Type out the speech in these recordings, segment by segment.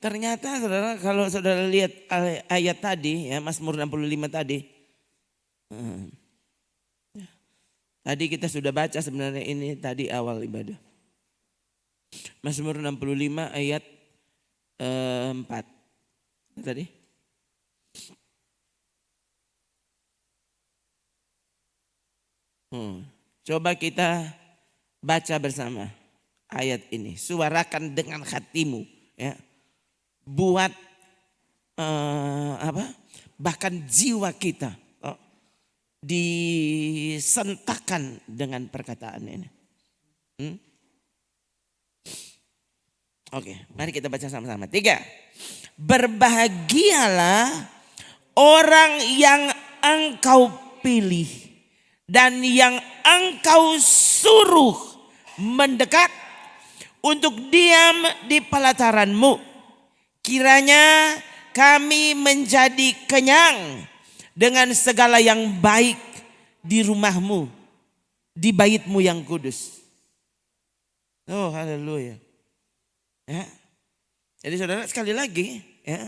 Ternyata saudara, kalau saudara lihat ayat tadi ya, Mazmur 65 tadi. Tadi kita sudah baca sebenarnya ini tadi awal ibadah. Mazmur 65 ayat 4. Tadi. Coba kita baca bersama ayat ini. Suarakan dengan hatimu ya. Buat bahkan jiwa kita disentakkan dengan perkataan ini. Oke, mari kita baca sama-sama. 3. Berbahagialah orang yang engkau pilih dan yang engkau suruh mendekat untuk diam di pelataranmu. Kiranya kami menjadi kenyang dengan segala yang baik di rumahmu, di baitmu yang kudus. Oh haleluya. Ya. Jadi saudara sekali lagi ya.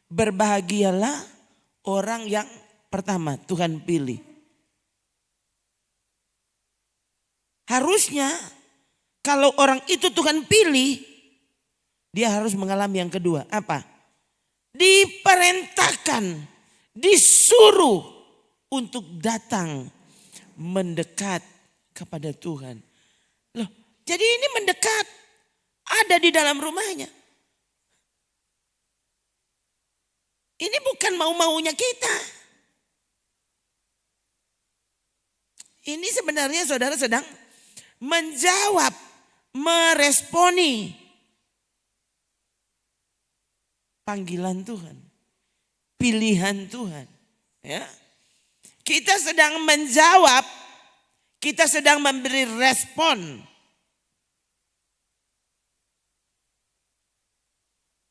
Berbahagialah orang yang pertama Tuhan pilih. Harusnya kalau orang itu Tuhan pilih, dia harus mengalami yang kedua. Apa? Diperintahkan, disuruh untuk datang mendekat kepada Tuhan. Loh, jadi ini mendekat ada di dalam rumahnya. Ini bukan mau-maunya kita. Ini sebenarnya saudara sedang menjawab, meresponi panggilan Tuhan, pilihan Tuhan. Ya. Kita sedang menjawab, kita sedang memberi respon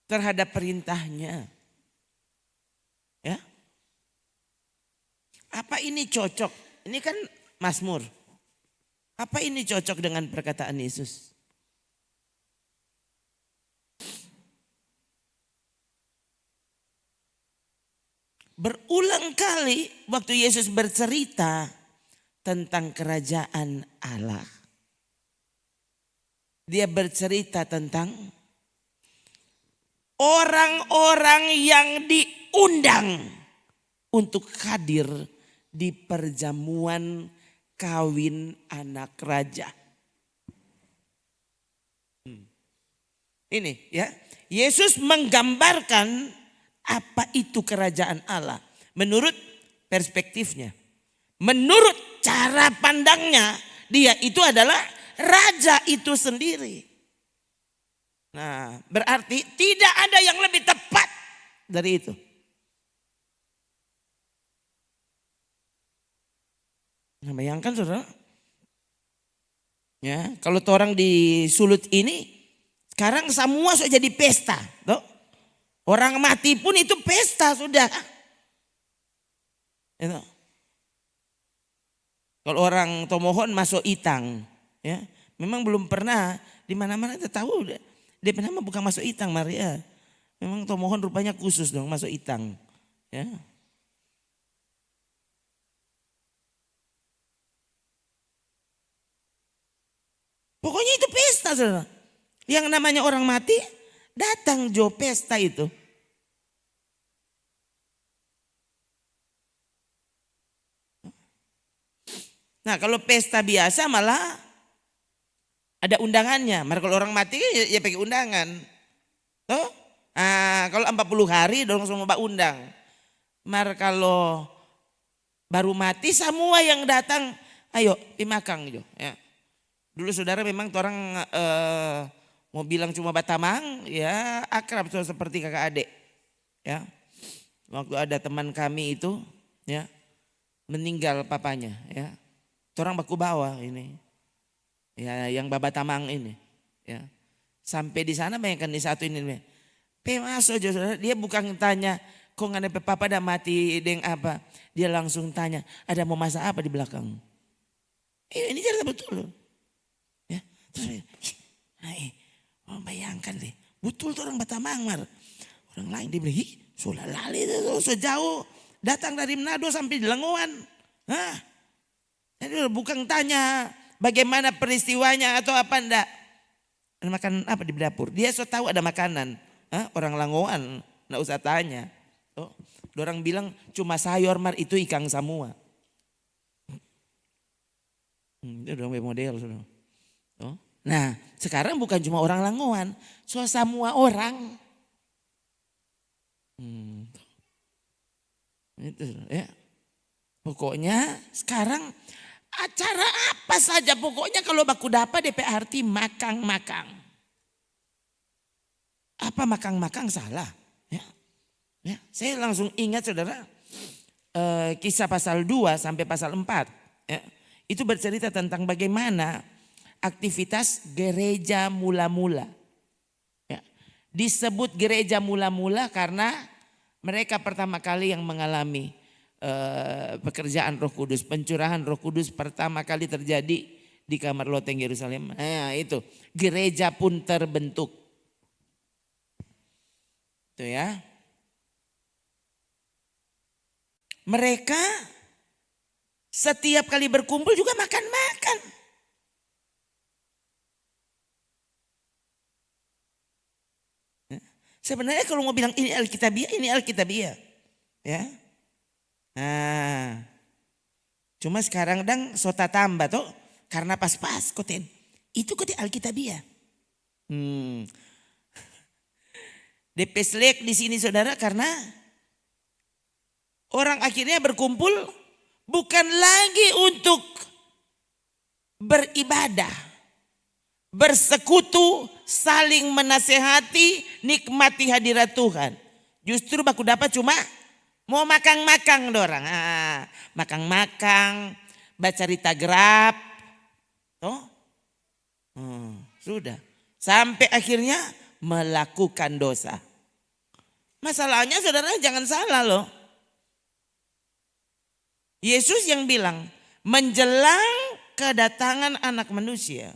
terhadap perintahnya. Ya. Apa ini cocok? Ini kan Mazmur. Apa ini cocok dengan perkataan Yesus? Berulang kali waktu Yesus bercerita tentang kerajaan Allah. Dia bercerita tentang orang-orang yang diundang untuk hadir di perjamuan kawin anak raja. Ini ya, Yesus menggambarkan apa itu kerajaan Allah menurut perspektifnya. Menurut cara pandangnya, dia itu adalah raja itu sendiri. Nah, berarti tidak ada yang lebih tepat dari itu. Nah, bayangkan saudara. Ya, kalau orang di Sulut ini sekarang semua sudah jadi pesta, toh. Orang mati pun itu pesta sudah. Itu. Kalau orang Tomohon masuk Itang, ya, memang belum pernah di mana-mana kita tahu dia pernah bukan masuk Itang Maria. Memang Tomohon rupanya khusus dong masuk Itang, ya. Pokoknya itu pesta saudara. Yang namanya orang mati datang jo pesta itu. Nah kalau pesta biasa malah ada undangannya. Maka kalau orang mati ya pakai undangan. Tuh? Nah, kalau 40 hari dong semua mbak undang. Mar kalau baru mati semua yang datang ayo dimakang jo. Ya. Dulu saudara memang orang mau bilang cuma Batamang, ya akrab seperti kakak adik. Ya. Waktu ada teman kami itu, ya meninggal papanya, ya. Orang baku bawa ini, ya yang Batamang ini, ya. Sampai di sana bayangkan di satu ini, masuk aja saudara, dia bukan tanya, kok nggak ada papa dah mati deng apa, dia langsung tanya, ada mau masak apa di belakang? Ini cerita betul, ya. Terus, Bayangkan deh, betul tuh orang Batamangmar. Orang lain dia bilang, sudah lali itu sejauh datang dari Manado sampai di Lengoan. Hah? Jadi bukan tanya bagaimana peristiwanya atau apa enggak. Makan apa di dapur? Dia so tahu ada makanan. Hah? Orang Langoan, enggak usah tanya. Oh, orang bilang cuma sayur mar itu ikan semua. Itu udah model sudah. Oh. Nah, sekarang bukan cuma orang Langoan, so semua orang. Itu ya. Pokoknya sekarang acara apa saja pokoknya kalau baku dapat DP arti makang-makang. Apa makang-makang salah? Ya. Ya, saya langsung ingat saudara kisah pasal 2 sampai pasal 4. Ya, itu bercerita tentang bagaimana aktivitas gereja mula-mula. Ya, disebut gereja mula-mula karena mereka pertama kali yang mengalami pekerjaan Roh Kudus, pencurahan Roh Kudus pertama kali terjadi di kamar loteng Yerusalem. Nah, itu gereja pun terbentuk. Itu ya. Mereka setiap kali berkumpul juga makan-makan. Sebenarnya kalau mau bilang ini Alkitabiah, ini Alkitabiah. Ya. Nah, cuma sekarang dang sota tambah toh karena pas-pas koten. Itu kote Alkitabiah. DP selek di sini saudara karena orang akhirnya berkumpul bukan lagi untuk beribadah, bersekutu, saling menasehati, nikmati hadirat Tuhan. Justru baku dapat cuma mau makang-makang dorang. Makang-makang, baca cerita gerap. Toh? Sudah. Sampai akhirnya melakukan dosa. Masalahnya saudara jangan salah loh. Yesus yang bilang menjelang kedatangan anak manusia.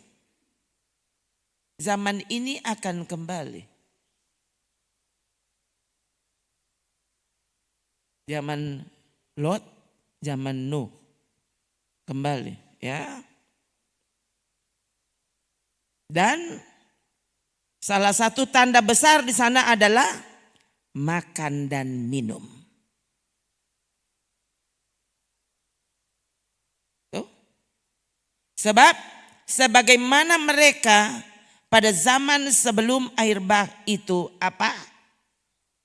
Zaman ini akan kembali. Zaman Lot, zaman Nuh. Kembali ya. Dan salah satu tanda besar di sana adalah makan dan minum. Sebab sebagaimana mereka pada zaman sebelum air bah itu apa?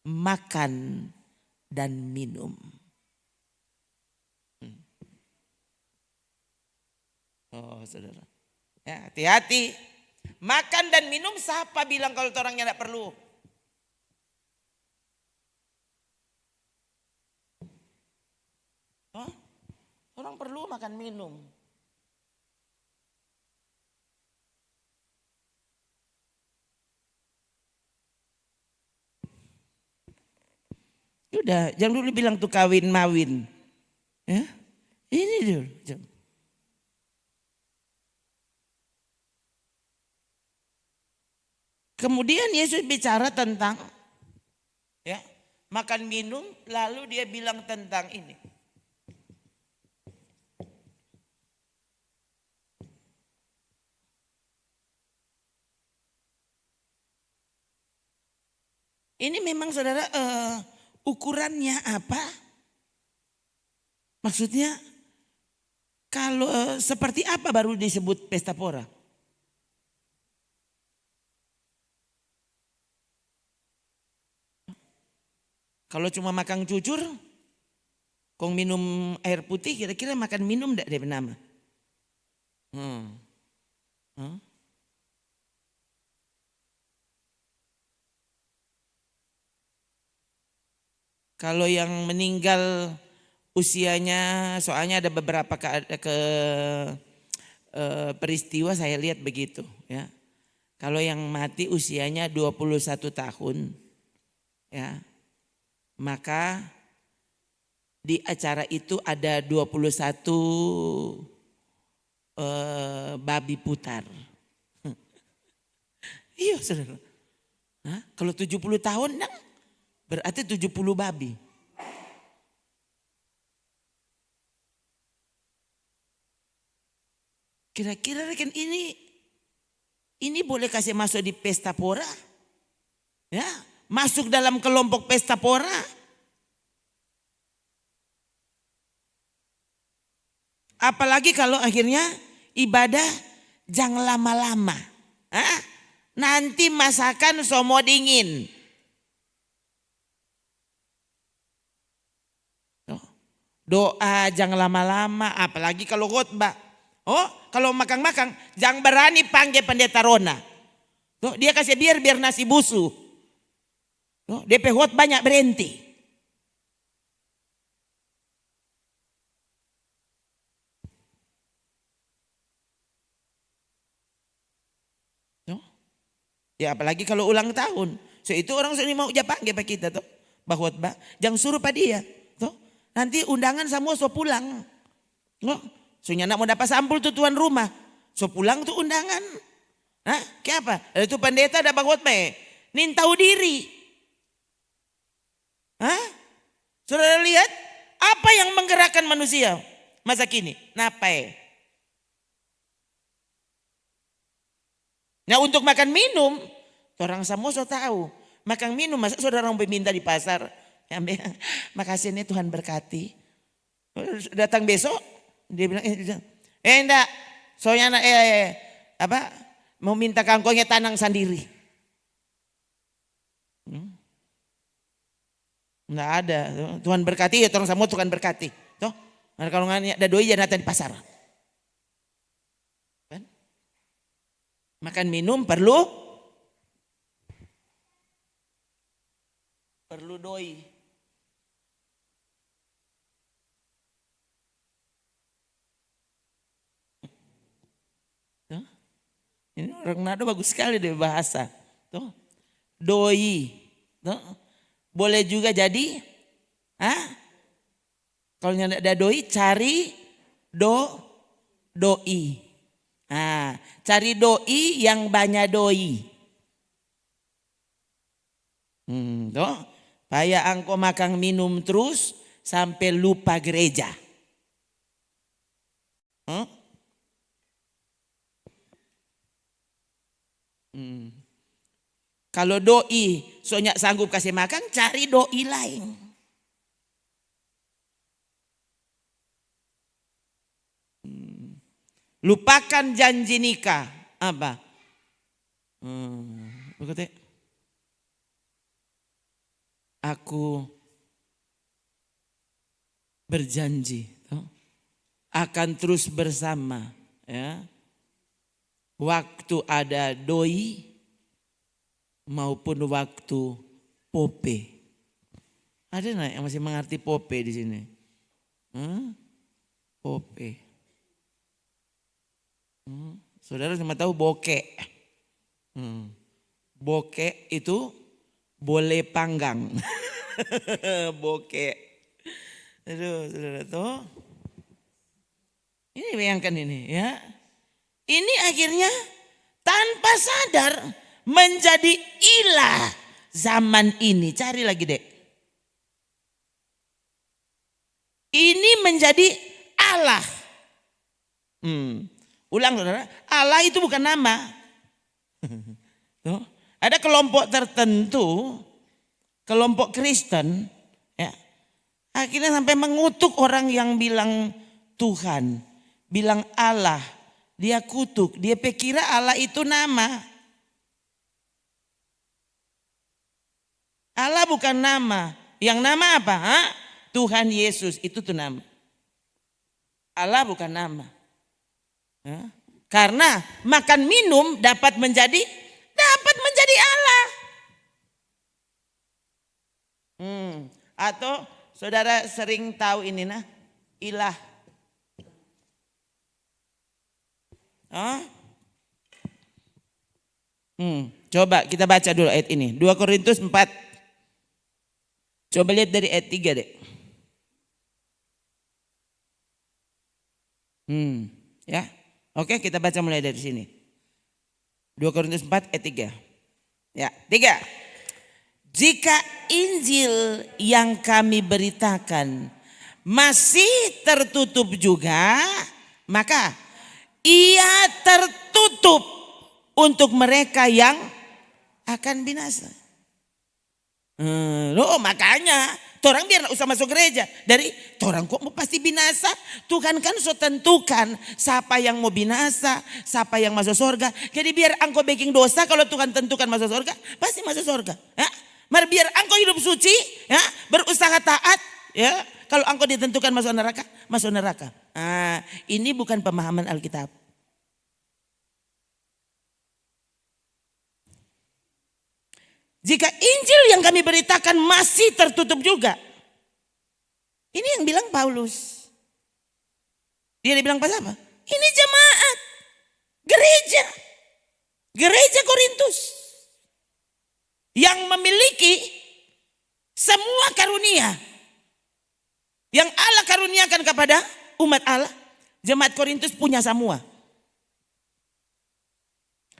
Makan dan minum. Oh saudara. Ya, hati-hati. Makan dan minum siapa bilang kalau orangnya tidak perlu? Oh, orang perlu makan minum. Udah, jangan dulu bilang tuh kawin mawin. Ya, ini dulu. Kemudian Yesus bicara tentang ya makan minum, lalu dia bilang tentang ini. Ini memang saudara ukurannya apa? Maksudnya kalau seperti apa baru disebut pesta pora? Kalau cuma makan cucur, kong minum air putih, kira-kira makan minum enggak dia nama? Kalau yang meninggal usianya, soalnya ada beberapa peristiwa saya lihat begitu ya. Kalau yang mati usianya 21 tahun ya, maka di acara itu ada 21 babi putar. Iya saudara. Kalau 70 tahun dang, berarti 70 babi. Kira-kira kan ini boleh kasih masuk di pesta pora? Ya, masuk dalam kelompok pesta pora? Apalagi kalau akhirnya ibadah jangan lama-lama. Nanti masakan somo dingin. Doa jangan lama-lama, apalagi kalau khotbah. Kalau makan-makan jangan berani panggil pendeta Rona. Dia kasih biar nasi busu. DP khotbah banyak berhenti. Ya apalagi kalau ulang tahun. So itu orang sini mau panggil pak kita tuh. Khotbah jangan suruh pak dia. Nanti undangan semua so pulang. Soalnya nak mau dapat sampul tuh tuan rumah. So pulang tuh undangan. Kayak apa? Itu pendeta dapat khotbah. Nin tahu diri. Saudara lihat apa yang menggerakkan manusia masa kini? Napai? Nah untuk makan minum, orang semua so tahu. Makan minum masa saudara orang minta di pasar. Makasih nih Tuhan berkati. Datang besok dia bilang enggak, soalnya mau minta kangkungnya tanang sendiri. Enggak ada. Tuhan berkati ya orang semua Tuhan berkati. Toh, kalau nggak ada doi jangan datang di pasar. Kan? Makan minum perlu doi. Ini orang Nado bagus sekali deh bahasa. Tuh. Doi. Tuh. Boleh juga jadi. Kalau tidak ada doi cari doi. Cari doi yang banyak doi. Tuh. Paya angko makan minum terus sampai lupa gereja. Kalau doi soalnya sanggup kasih makan, cari doi lain. Lupakan janji nikah. Apa? Aku berjanji akan terus bersama, ya. Waktu ada doi maupun waktu pope. Ada nggak yang masih mengerti pope di sini? Pope. Saudara cuma tahu bokek. Bokek itu boleh panggang. Bokek. Aduh, saudara tuh. Ini bayangkan ini ya. Ini akhirnya tanpa sadar menjadi ilah zaman ini. Cari lagi dek. Ini menjadi Allah. Ulang saudara. Allah itu bukan nama. Ada kelompok tertentu. Kelompok Kristen. Ya, akhirnya sampai mengutuk orang yang bilang Tuhan. Bilang Allah. Dia kutuk, dia pikira Allah itu nama. Allah bukan nama. Yang nama apa? Tuhan Yesus, itu tuh nama. Allah bukan nama. Karena makan minum dapat menjadi Allah. Atau saudara sering tahu ini ilah. Coba kita baca dulu ayat ini. 2 Korintus 4. Coba lihat dari ayat 3 deh. Ya. Oke, kita baca mulai dari sini. 2 Korintus 4 ayat 3. Ya, 3. Jika Injil yang kami beritakan masih tertutup juga, maka ia tertutup untuk mereka yang akan binasa. Makanya orang biar gak usah masuk gereja. Dari orang kok mau pasti binasa. Tuhan kan so tentukan siapa yang mau binasa, siapa yang masuk surga. Jadi biar engkau baking dosa, kalau Tuhan tentukan masuk surga, pasti masuk surga. Ya? Mari biar engkau hidup suci, ya, berusaha taat, ya. Kalau engkau ditentukan masuk neraka, masuk neraka. Ini bukan pemahaman Alkitab. Jika Injil yang kami beritakan masih tertutup juga. Ini yang bilang Paulus. Dia bilang pas apa? Ini jemaat, gereja, gereja Korintus yang memiliki semua karunia yang Allah karuniakan kepada umat Allah. Jemaat Korintus punya semua.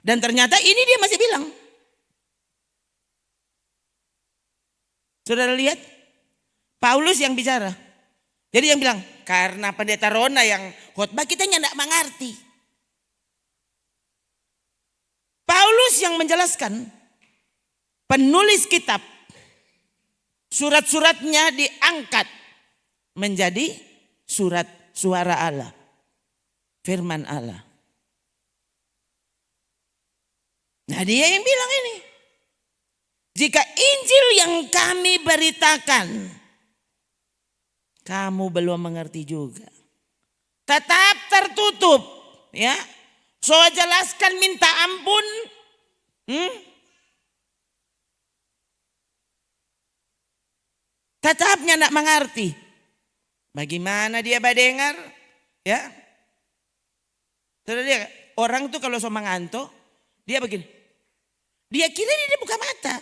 Dan ternyata ini dia masih bilang. Saudara lihat? Paulus yang bicara. Jadi yang bilang, karena pendeta Rona yang khotbah kita tidak mengerti. Paulus yang menjelaskan, penulis kitab, surat-suratnya diangkat menjadi surat suara Allah, firman Allah. Nah dia yang bilang ini, jika Injil yang kami beritakan, kamu belum mengerti juga, tetap tertutup, ya. So jelaskan minta ampun, tetapnya tidak mengerti. Bagaimana dia badengar, ya? Terus dia orang tuh kalau so mengantuk, dia begini. Dia kira dia buka mata.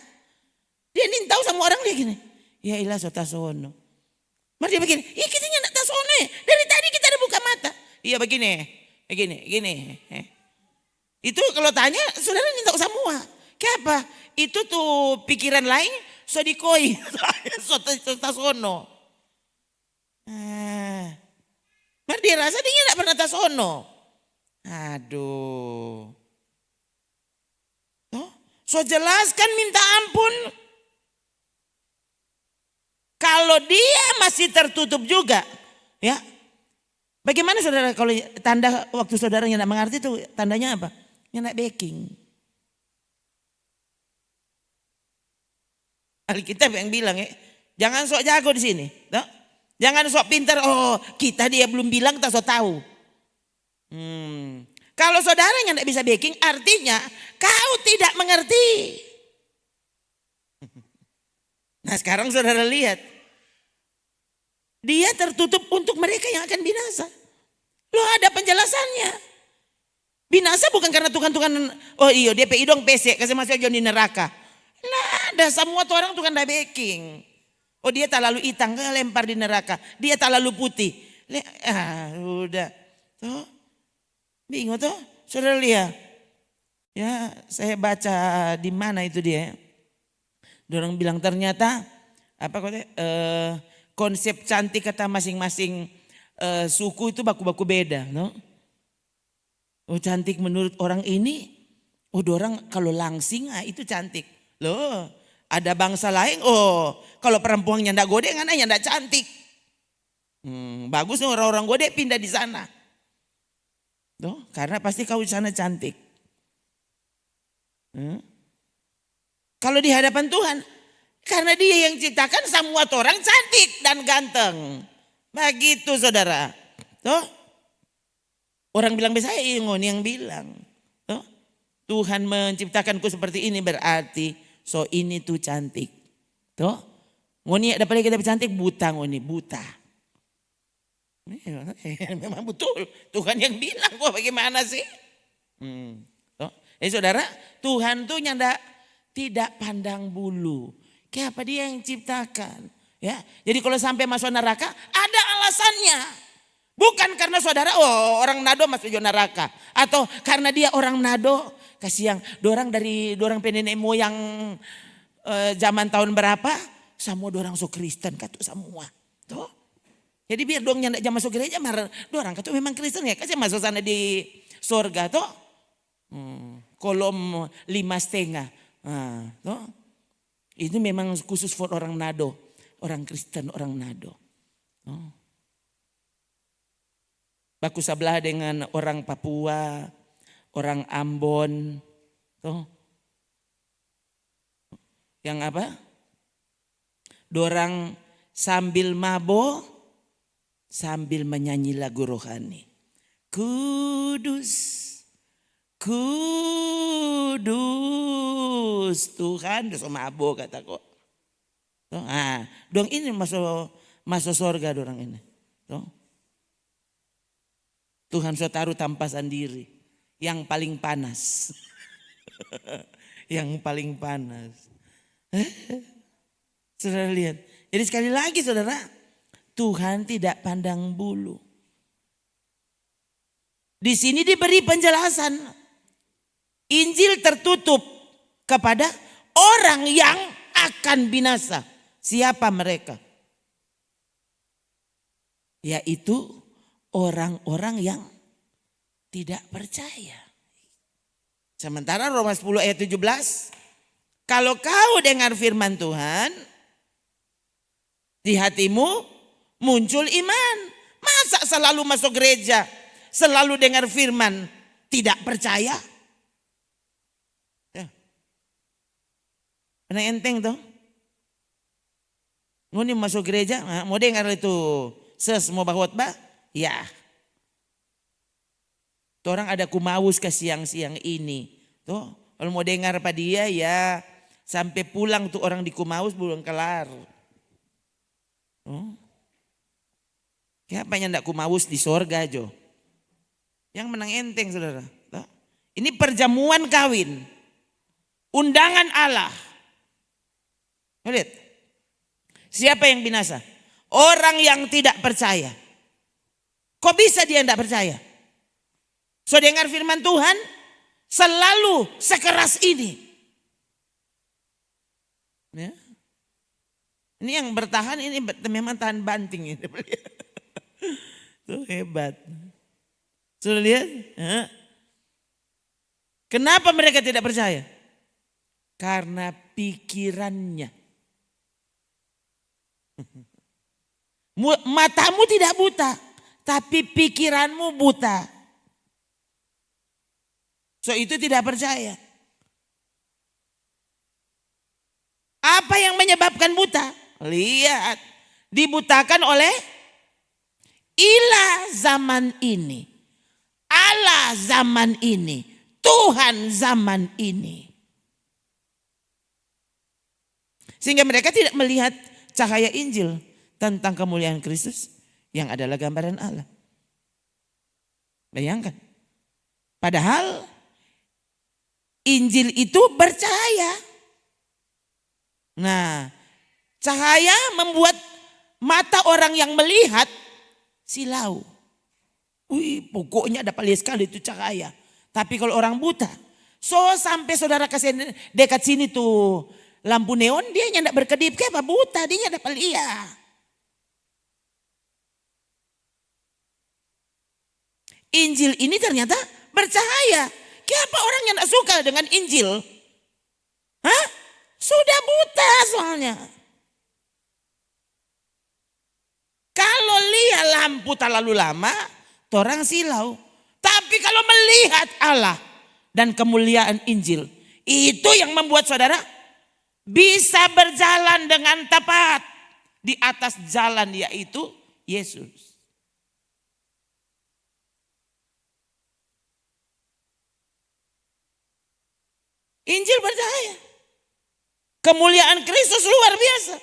Dia nih tahu sama orang dia gini. Ya ilah so tasono. Mari dia begini. Iya kita nggak tasono ya. Dari tadi kita ada buka mata. Iya begini. Gini. Itu kalau tanya saudara nih tahu semua. Kenapa? Itu tuh pikiran lain so dikoi. So tasono. Mari dia rasa dia nggak pernah tasono. Aduh. So jelaskan minta ampun. Kalau dia masih tertutup juga, ya. Bagaimana saudara kalau tanda waktu saudara yang tidak mengerti itu tandanya apa? Yang tidak baking. Alkitab yang bilang ya, jangan sok jago di sini, no? Jangan sok pintar. Oh kita dia belum bilang kita sok tahu. Kalau saudara yang tidak bisa baking, artinya kau tidak mengerti. Nah sekarang saudara lihat. Dia tertutup untuk mereka yang akan binasa. Loh ada penjelasannya. Binasa bukan karena Tuhan, oh iya DPI dong pesek, kasih masuk aja di neraka. Nah ada semua tuh orang Tuhan dah baking. Oh dia tak lalu hitam, lempar di neraka. Dia tak lalu putih. Udah. Tuh. Bingung tuh, saudara lihat. Ya, saya baca di mana itu dia. Orang bilang ternyata konsep cantik kata masing-masing suku itu baku-baku beda, no? Oh cantik menurut orang ini, orang kalau langsing itu cantik. Loh, ada bangsa lain, kalau perempuannya ndak gode, anaknya ndak cantik. Bagus nih orang-orang gode pindah di sana. No, karena pasti kau di sana cantik. Kalau di hadapan Tuhan, karena dia yang ciptakan semua orang cantik dan ganteng. Begitu saudara. Tuh. Orang bilang saya ingon yang bilang. Tuh. Tuhan menciptakanku seperti ini berarti so ini tuh cantik. Tuh. Ngoni ada paling kita cantik buta ngoni, buta. Memang betul. Tuhan yang bilang kok bagaimana sih? Saudara, Tuhan tuh nyanda tidak pandang bulu. Kayak apa dia yang ciptakan. Ya, jadi kalau sampai masuk neraka ada alasannya. Bukan karena saudara orang nado masuk neraka. Atau karena dia orang nado kasih yang dorang nenek moyang zaman tahun berapa, semua dorang so Kristen katu semua. Tuh. Jadi biar dong yang tidak masuk gereja, dorang katu memang Kristen ya, kasih masuk sana di surga tuh. Kolom 5,5. Tuh. Itu memang khusus for orang Nado, orang Kristen, orang Nado. Baku sebelah dengan orang Papua, orang Ambon, tuh. Yang apa? Dorang sambil mabo, sambil menyanyi lagu rohani. Kudus, kudus Tuhan, dosa mabo kataku. Tuh, dong ini masuk surga dorang ini. Tuh. Tuhan sudah taruh tampasan diri yang paling panas. Yang paling panas. Saudara lihat. Jadi sekali lagi saudara, Tuhan tidak pandang bulu. Di sini diberi penjelasan. Injil tertutup kepada orang yang akan binasa. Siapa mereka? Yaitu orang-orang yang tidak percaya. Sementara Roma 10 ayat 17. Kalau kau dengar firman Tuhan, di hatimu muncul iman. Masa selalu masuk gereja, selalu dengar firman, tidak percaya? Ya. Pernah enteng tuh. Ngoni masuk gereja, mau dengar itu mau khotbah? Ya. Tuh orang ada kumaus ke siang-siang ini. Tuh, kalau mau dengar pada dia ya sampai pulang tuh orang di kumaus belum kelar. Siapa yang ndak kumaus di sorga jo? Yang menang enteng saudara. Tuh. Ini perjamuan kawin. Undangan Allah. Lihat. Siapa yang binasa? Orang yang tidak percaya. Kok bisa dia tidak percaya? So dengar firman Tuhan selalu sekeras ini. Ya. Ini yang bertahan ini memang tahan banting ini. Itu hebat. Sudah lihat? Ya. Kenapa mereka tidak percaya? Karena pikirannya. Matamu tidak buta, tapi pikiranmu buta. So itu tidak percaya. Apa yang menyebabkan buta? Lihat, dibutakan oleh ilah zaman ini, Allah zaman ini, Tuhan zaman ini. Sehingga mereka tidak melihat cahaya Injil tentang kemuliaan Kristus yang adalah gambaran Allah. Bayangkan. Padahal Injil itu bercahaya. Nah, cahaya membuat mata orang yang melihat silau. Pokoknya dapat lihat sekali itu cahaya. Tapi kalau orang buta, sampai saudara kasih dekat sini tuh lampu neon, dia tidak berkedip, kayak apa buta, dia dapat lihat. Injil ini ternyata bercahaya. Kenapa orang yang tidak suka dengan Injil? Hah? Sudah buta soalnya. Kalau lihat lampu terlalu lama, orang silau. Tapi kalau melihat Allah dan kemuliaan Injil, itu yang membuat saudara bisa berjalan dengan tepat di atas jalan, yaitu Yesus. Injil bercahaya. Kemuliaan Kristus luar biasa.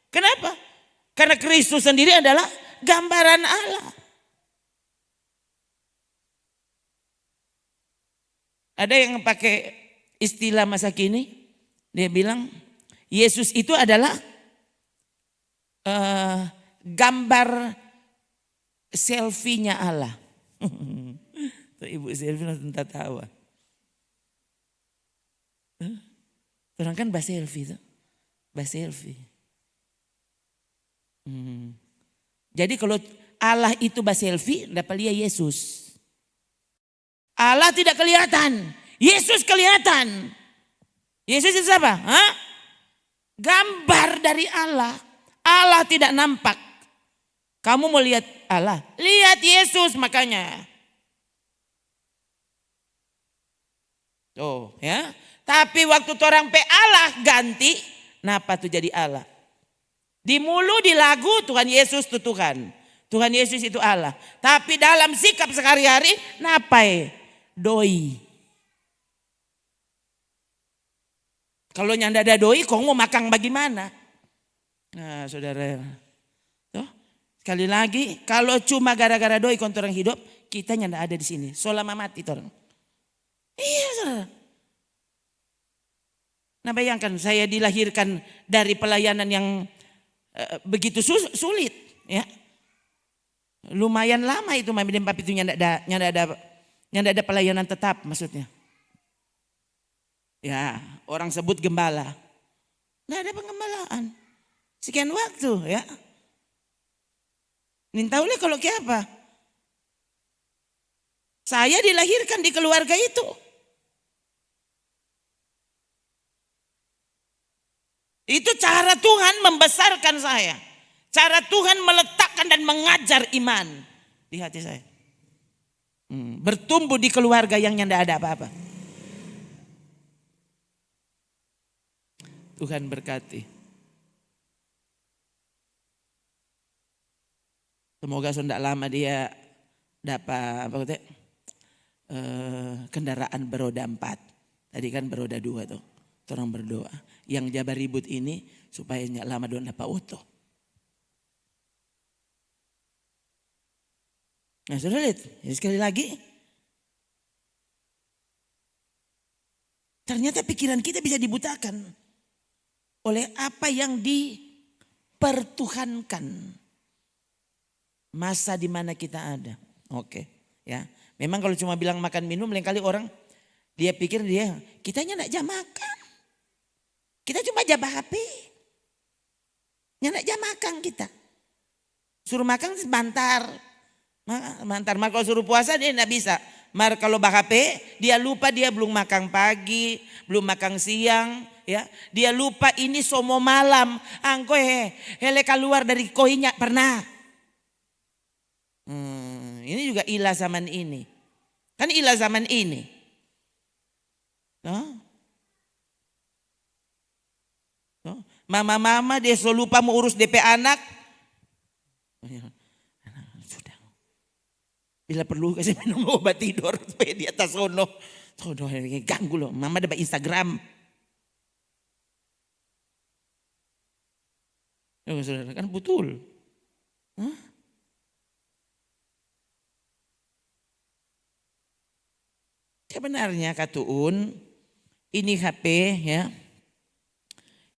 Kenapa? Karena Kristus sendiri adalah gambaran Allah. Ada yang pakai istilah masa kini, dia bilang Yesus itu adalah gambar selfie-nya Allah. Tuh, Ibu selfie langsung tawa. Orang kan baselfie tuh. Baselfie. Jadi kalau Allah itu baselfie, dapat lihat Yesus. Allah tidak kelihatan, Yesus kelihatan. Yesus itu siapa? Hah? Gambar dari Allah. Allah tidak nampak. Kamu mau lihat Allah? Lihat Yesus makanya. Oh ya. Tapi waktu orang pe Allah ganti, napa tuh jadi Allah? Di mulu di lagu Tuhan Yesus itu Tuhan. Tuhan Yesus itu Allah. Tapi dalam sikap sehari-hari, napa doi. Kalau nyanda ada doi, kau mau makan bagaimana? Nah saudara. Tuh, sekali lagi, kalau cuma gara-gara doi kontor orang hidup, kita nyanda ada di sini. Selama mati orang. Iya saudara. Nah bayangkan saya dilahirkan dari pelayanan yang begitu sulit. Ya. Lumayan lama itu Mami Dempap itu nyanda ada pelayanan tetap maksudnya. Ya orang sebut gembala. Nggak ada penggembalaan. Sekian waktu ya. Nintaulah kalau kayak apa. Saya dilahirkan di keluarga itu. Itu cara Tuhan membesarkan saya. Cara Tuhan meletakkan dan mengajar iman di hati saya. Bertumbuh di keluarga yang tidak ada apa-apa. Tuhan berkati. Semoga sudah lama dia dapat kendaraan beroda 4. Tadi kan beroda 2 tuh. Orang berdoa. Yang jabar ribut ini supaya nggak lama don dapat oto. Nah sudah lihat, ya, sekali lagi. Ternyata pikiran kita bisa dibutakan oleh apa yang dipertuhankan. Masa di mana kita ada. Oke, ya. Memang kalau cuma bilang makan minum, lain kali orang dia pikir kitanya enggak jam makan. Kita cuma jabah HP. Enggak jam makan kita. Suruh makan sebentar. Mantar, kalau suruh puasa dia enggak bisa. Mar kalau HP dia lupa dia belum makan pagi, belum makan siang, ya. Dia lupa ini somo malam. Angko hele keluar dari koinnya pernah. Ini juga ilah zaman ini. Kan ilah zaman ini. Mama-mama dia selalu lupa mau urus DP anak. Sudah. Bila perlu kasih minum obat tidur supaya di atas sono. Ganggu loh. Mama ada Instagram. Saudara kan betul. Sebenarnya katuun ini HP ya.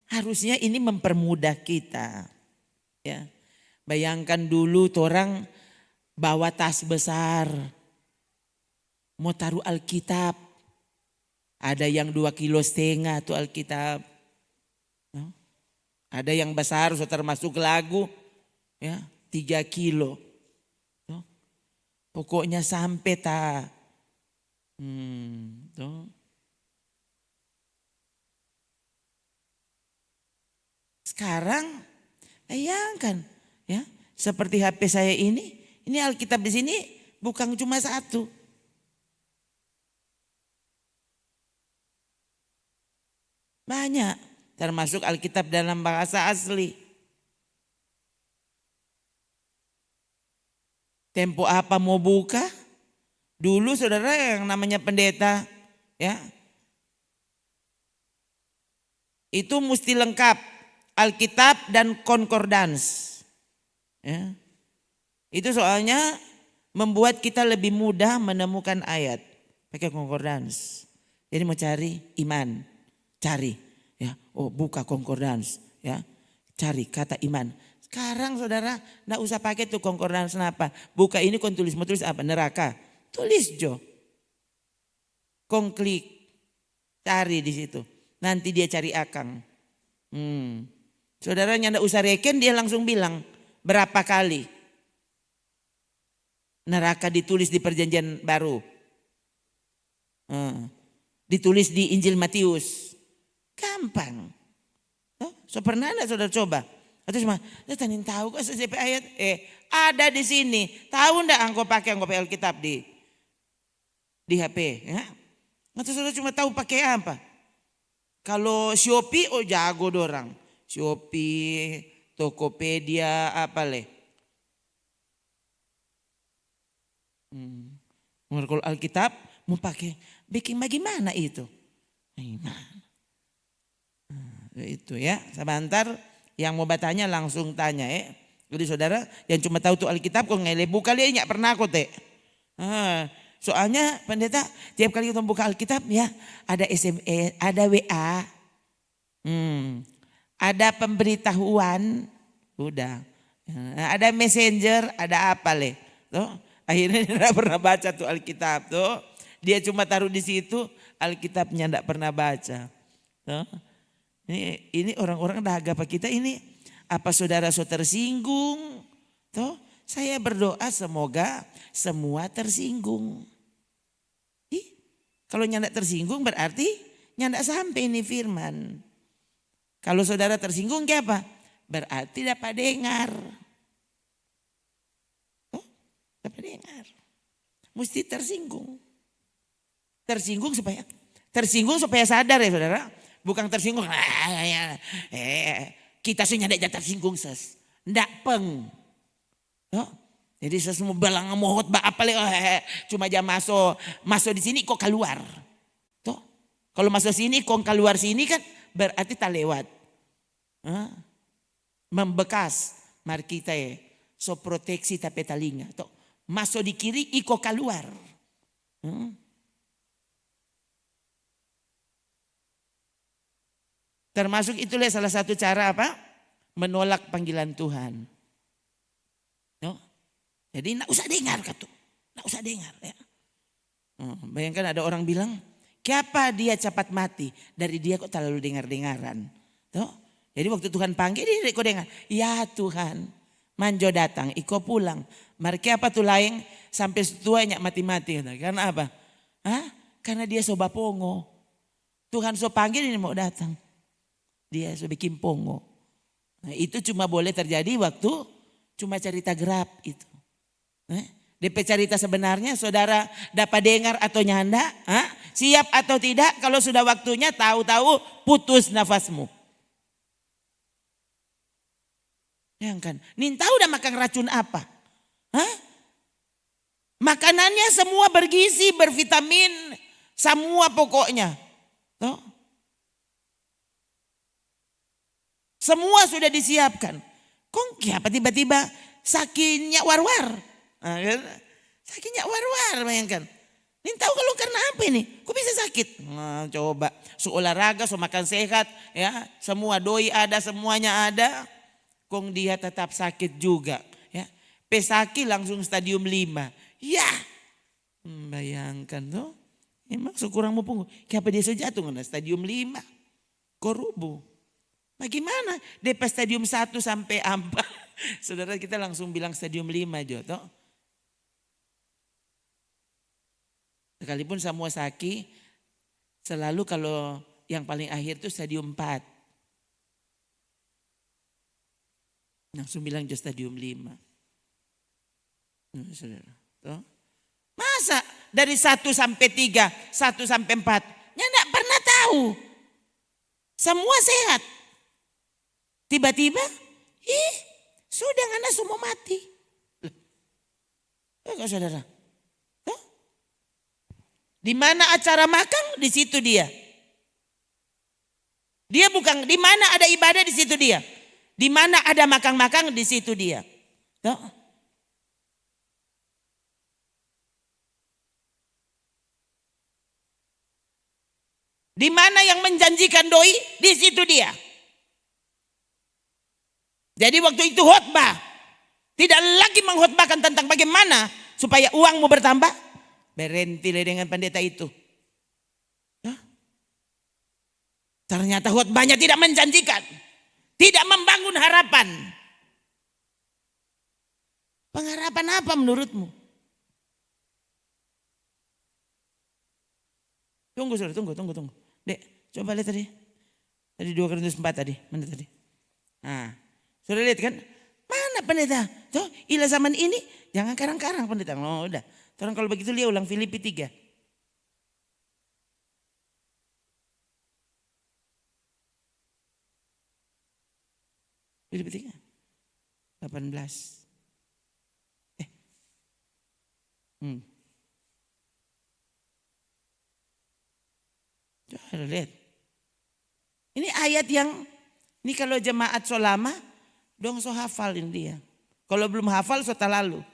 Harusnya ini mempermudah kita. Ya. Bayangkan dulu orang bawa tas besar. Mau taruh Alkitab. Ada yang 2,5 kilo tuh Alkitab. No? Ada yang besar so termasuk lagu. Ya, 3 kilo. No? Pokoknya sampai no? Sekarang bayangkan ya, seperti HP saya ini Alkitab di sini bukan cuma 1. Banyak, termasuk Alkitab dalam bahasa asli. Tempo apa mau buka? Dulu saudara yang namanya pendeta ya. Itu mesti lengkap. Alkitab dan concordance. Ya. Itu soalnya membuat kita lebih mudah menemukan ayat. Pakai concordance. Jadi mau cari iman. Cari. Ya. Oh buka concordance. Ya. Cari kata iman. Sekarang saudara enggak usah pakai tuh concordance apa. Buka ini kon tulis. Mau tulis apa? Neraka. Tulis jo. Kong klik. Cari di situ. Nanti dia cari akang. Saudaranya ndak usah reken, dia langsung bilang berapa kali neraka ditulis di Perjanjian Baru. Ditulis di Injil Matius. Gampang. So pernah enggak saudara coba? Atau cuma, tanin tahu kok SCP ayat. Ada di sini. Tahu enggak engkau pakai Alkitab di HP? Ya? Atau saudara cuma tahu pakai apa? Kalau Shopee, jago dorang. Shopee, Tokopedia, apa leh. Kalau Alkitab mau pakai, bikin bagaimana itu? Itu ya, sebentar yang mau bertanya langsung tanya ya. Jadi saudara yang cuma tahu tuh Alkitab kok ngele buka dia nggak pernah kok teh. Soalnya pendeta tiap kali kita buka Alkitab ya ada SMS, ada WA, ada pemberitahuan, udah, ada messenger, ada apa leh, tuh akhirnya dia tidak pernah baca tuh Alkitab tuh, dia cuma taruh di situ Alkitabnya tidak pernah baca, tuh. Ini orang-orang dahaga apa kita ini apa saudara so tersinggung, tuh saya berdoa semoga semua tersinggung. Kalau nyandak tersinggung berarti nyandak sampai ini firman. Kalau saudara tersinggung kayak apa? Berarti dapat dengar. Dapat dengar. Mesti tersinggung. Tersinggung supaya sadar ya saudara. Bukan tersinggung. Kita sudah nyandak tersinggung ses. Ndak peng. Jadi semua balang mohot apa cuma aja masuk di sini kok keluar. Tuh. Kalau masuk sini kok keluar sini kan berarti tak lewat. Membekas mari kita so proteksi tapi talinga. Tuh. Masuk di kiri iko keluar. Termasuk itulah salah satu cara apa? Menolak panggilan Tuhan. Jadi enggak usah dengar kata. Enggak usah dengar ya. Bayangkan ada orang bilang, "Kenapa dia cepat mati? Dari dia kok terlalu dengar-dengaran." Tuh. Jadi waktu Tuhan panggil dia kok dengar. "Ya Tuhan, manjo datang, iko pulang." Mari apa tuh lain sampai tuanya mati-mati kata. Karena apa? Karena dia soba pongo. Tuhan so panggil ini mau datang. Dia so bikin pongo. Nah, itu cuma boleh terjadi waktu cuma cerita gerap itu. DP cerita sebenarnya saudara dapat dengar atau nyanda, siap atau tidak, kalau sudah waktunya tahu-tahu putus nafasmu. Yang kan, nin tahu udah makan racun apa? Makanannya semua bergizi, bervitamin, semua pokoknya. Tuh. Semua sudah disiapkan. Kok apa tiba-tiba sakitnya war-war? Sakitnya war-war bayangkan. Ini tahu kalau karena apa ini? Kok bisa sakit? Coba, so olahraga, so makan sehat, ya, semua doi ada, semuanya ada. Kong dia tetap sakit juga, ya. Pesaki langsung stadium 5. Ya. Bayangkan tuh. Emang kurang mau punggung. Kenapa dia so jatuh nggak stadium 5? Korubu. Bagaimana? DP stadium 1 sampai 4. Saudara kita langsung bilang stadium 5 Joto. Sekalipun semua sakit, selalu kalau yang paling akhir itu stadium 4. Langsung bilang jo stadium 5. Saudara. Tuh. Masa dari 1 sampai 3, 1 sampai 4. Ya enggak pernah tahu. Semua sehat. Tiba-tiba, sudah ngana semua mati. Kok saudara? Di mana acara makan, di situ dia. Dia bukan, di mana ada ibadah, di situ dia. Di mana ada makan-makan, di situ dia. Tuh. Di mana yang menjanjikan doi, di situ dia. Jadi waktu itu khotbah, tidak lagi mengkhotbahkan tentang bagaimana supaya uangmu bertambah. Berhenti dengan pendeta itu. Ternyata khotbahnya tidak menjanjikan. Tidak membangun harapan. Pengharapan apa menurutmu? Tunggu, saudara, tunggu. Dek, coba lihat tadi. Tadi 2 Korintus 4 tadi. Mana tadi? Nah, sudah lihat kan? Mana pendeta? Tuh, ilah zaman ini jangan karang-karang pendeta. Oh, udah. Orang kalau begitu lihat ulang Filipi 3. Filipi 3. 18. Coba lihat. Ini ayat yang, ini kalau jemaat so lama, dong so hafal ini dia. Kalau belum hafal so lalu.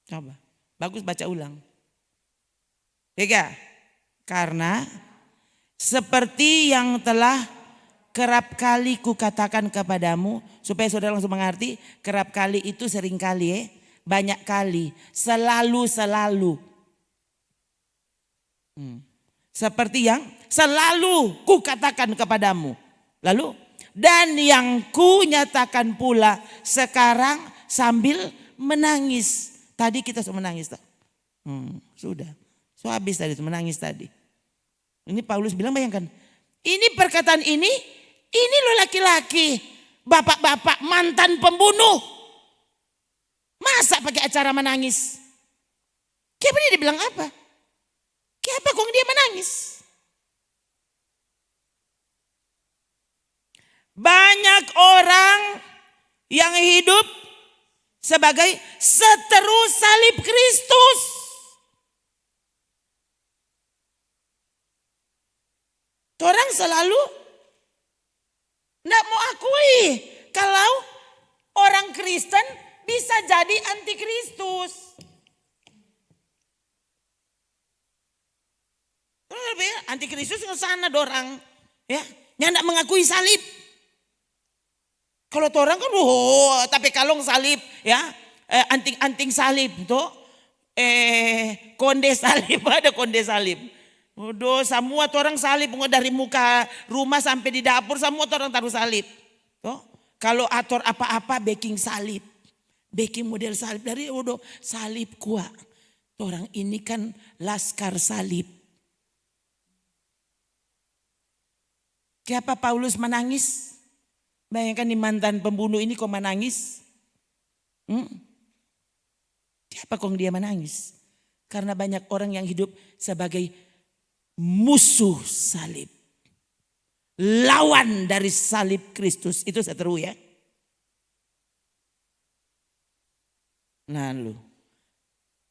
Coba, bagus baca ulang. Tiga, karena seperti yang telah kerap kali kukatakan kepadamu, supaya saudara langsung mengerti, kerap kali itu sering kali, banyak kali, selalu. Seperti yang selalu kukatakan kepadamu. Lalu, dan yang kunyatakan pula sekarang sambil menangis. Tadi kita sudah menangis. Sudah. So habis tadi menangis tadi. Ini Paulus bilang, bayangkan. Ini perkataan ini lo laki-laki. Bapak-bapak mantan pembunuh. Masa pakai acara menangis? Kenapa dia bilang apa? Kenapa kok dia menangis? Banyak orang yang hidup sebagai seteru salib Kristus. Orang selalu tidak mau akui kalau orang Kristen bisa jadi antikristus. Antikristus ke sana dorang, ya, yang tidak mengakui salib. Kalau orang kan, tapi kalong salib, ya, anting salib, tuh, konde salib, ada konde salib. Udah semua orang salib, dari muka rumah sampai di dapur semua orang taruh salib. Tuh, kalau atur apa-apa baking salib, baking model salib dari udah salib kuat. Orang ini kan laskar salib. Kenapa Paulus menangis? Bayangkan nih mantan pembunuh ini kok menangis? Kenapa kok dia menangis? Karena banyak orang yang hidup sebagai musuh salib. Lawan dari salib Kristus. Itu seteru ya. Nah lu.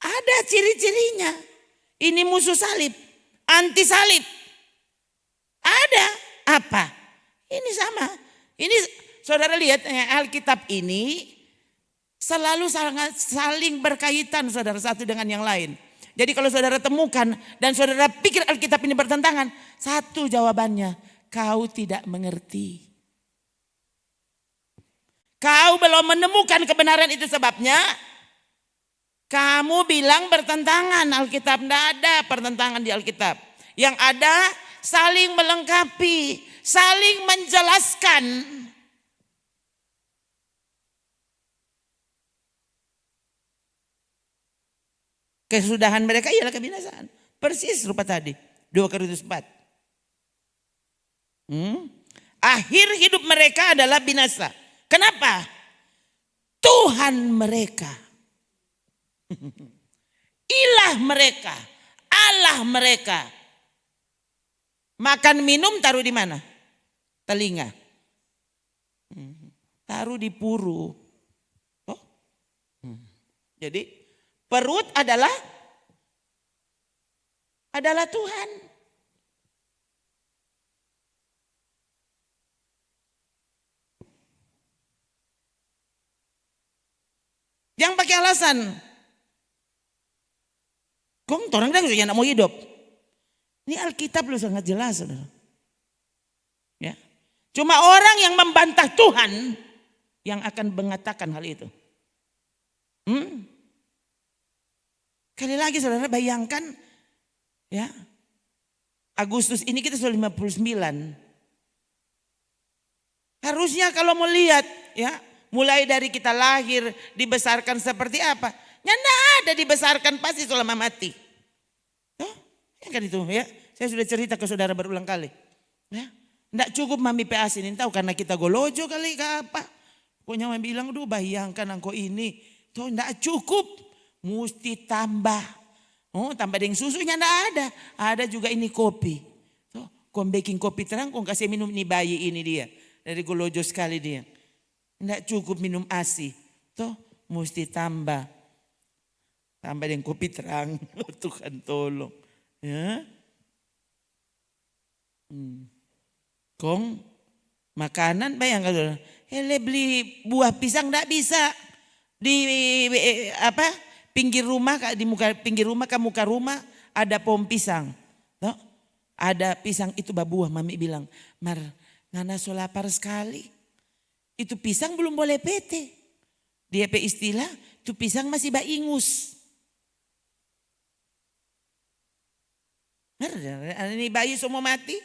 Ada ciri-cirinya. Ini musuh salib. Anti salib. Ada. Apa? Ini sama. Ini saudara lihat Alkitab ini selalu sangat saling berkaitan saudara satu dengan yang lain. Jadi kalau saudara temukan dan saudara pikir Alkitab ini bertentangan, satu jawabannya, kau tidak mengerti. Kau belum menemukan kebenaran, itu sebabnya kamu bilang bertentangan. Alkitab tidak ada pertentangan di Alkitab. Yang ada saling melengkapi, saling menjelaskan. Kesudahan mereka ialah kebinasaan. Persis rupa tadi. 2 Korintus 4. Akhir hidup mereka adalah binasa. Kenapa? Tuhan mereka. Ilah mereka. Allah mereka. Makan minum taruh di mana? Telinga. Taruh di puru. Oh. Jadi perut adalah Tuhan. Yang pakai alasan, kong orang bilang tidak mau hidup. Ini Alkitab lu sangat jelas, saudara. Ya. Cuma orang yang membantah Tuhan yang akan mengatakan hal itu. Sekali lagi saudara bayangkan ya. Agustus ini kita sudah 59. Harusnya kalau mau lihat ya, mulai dari kita lahir dibesarkan seperti apa? Ya enggak ada dibesarkan pasti selama mati. Oh, ya kan itu ya. Saya sudah cerita ke saudara berulang kali. Ya, enggak cukup mami PA ini tahu karena kita golojo kali ke apa. Pokoknya mami bilang, "Duh, bayangkan engkau ini tuh enggak cukup, mesti tambah." Oh, tambah dengan susunya enggak ada. Ada juga ini kopi. Tuh, kau bikin kopi terang, kau kasih minum ini bayi ini dia. Dari golojo sekali dia. Enggak cukup minum ASI. Tuh, mesti tambah. Tambah dengan kopi terang. Tuhan tolong. Ya. Kong makanan bayangkan saudara. Hele beli buah pisang enggak bisa. Di apa? Pinggir rumah, di muka pinggir rumah ke muka rumah ada pohon pisang. Tuh, ada pisang itu babuah, mami bilang, "Mar, ngana so lapar sekali. Itu pisang belum boleh pete." Dia pe istilah, itu pisang masih baingus. Ini bayi semua mati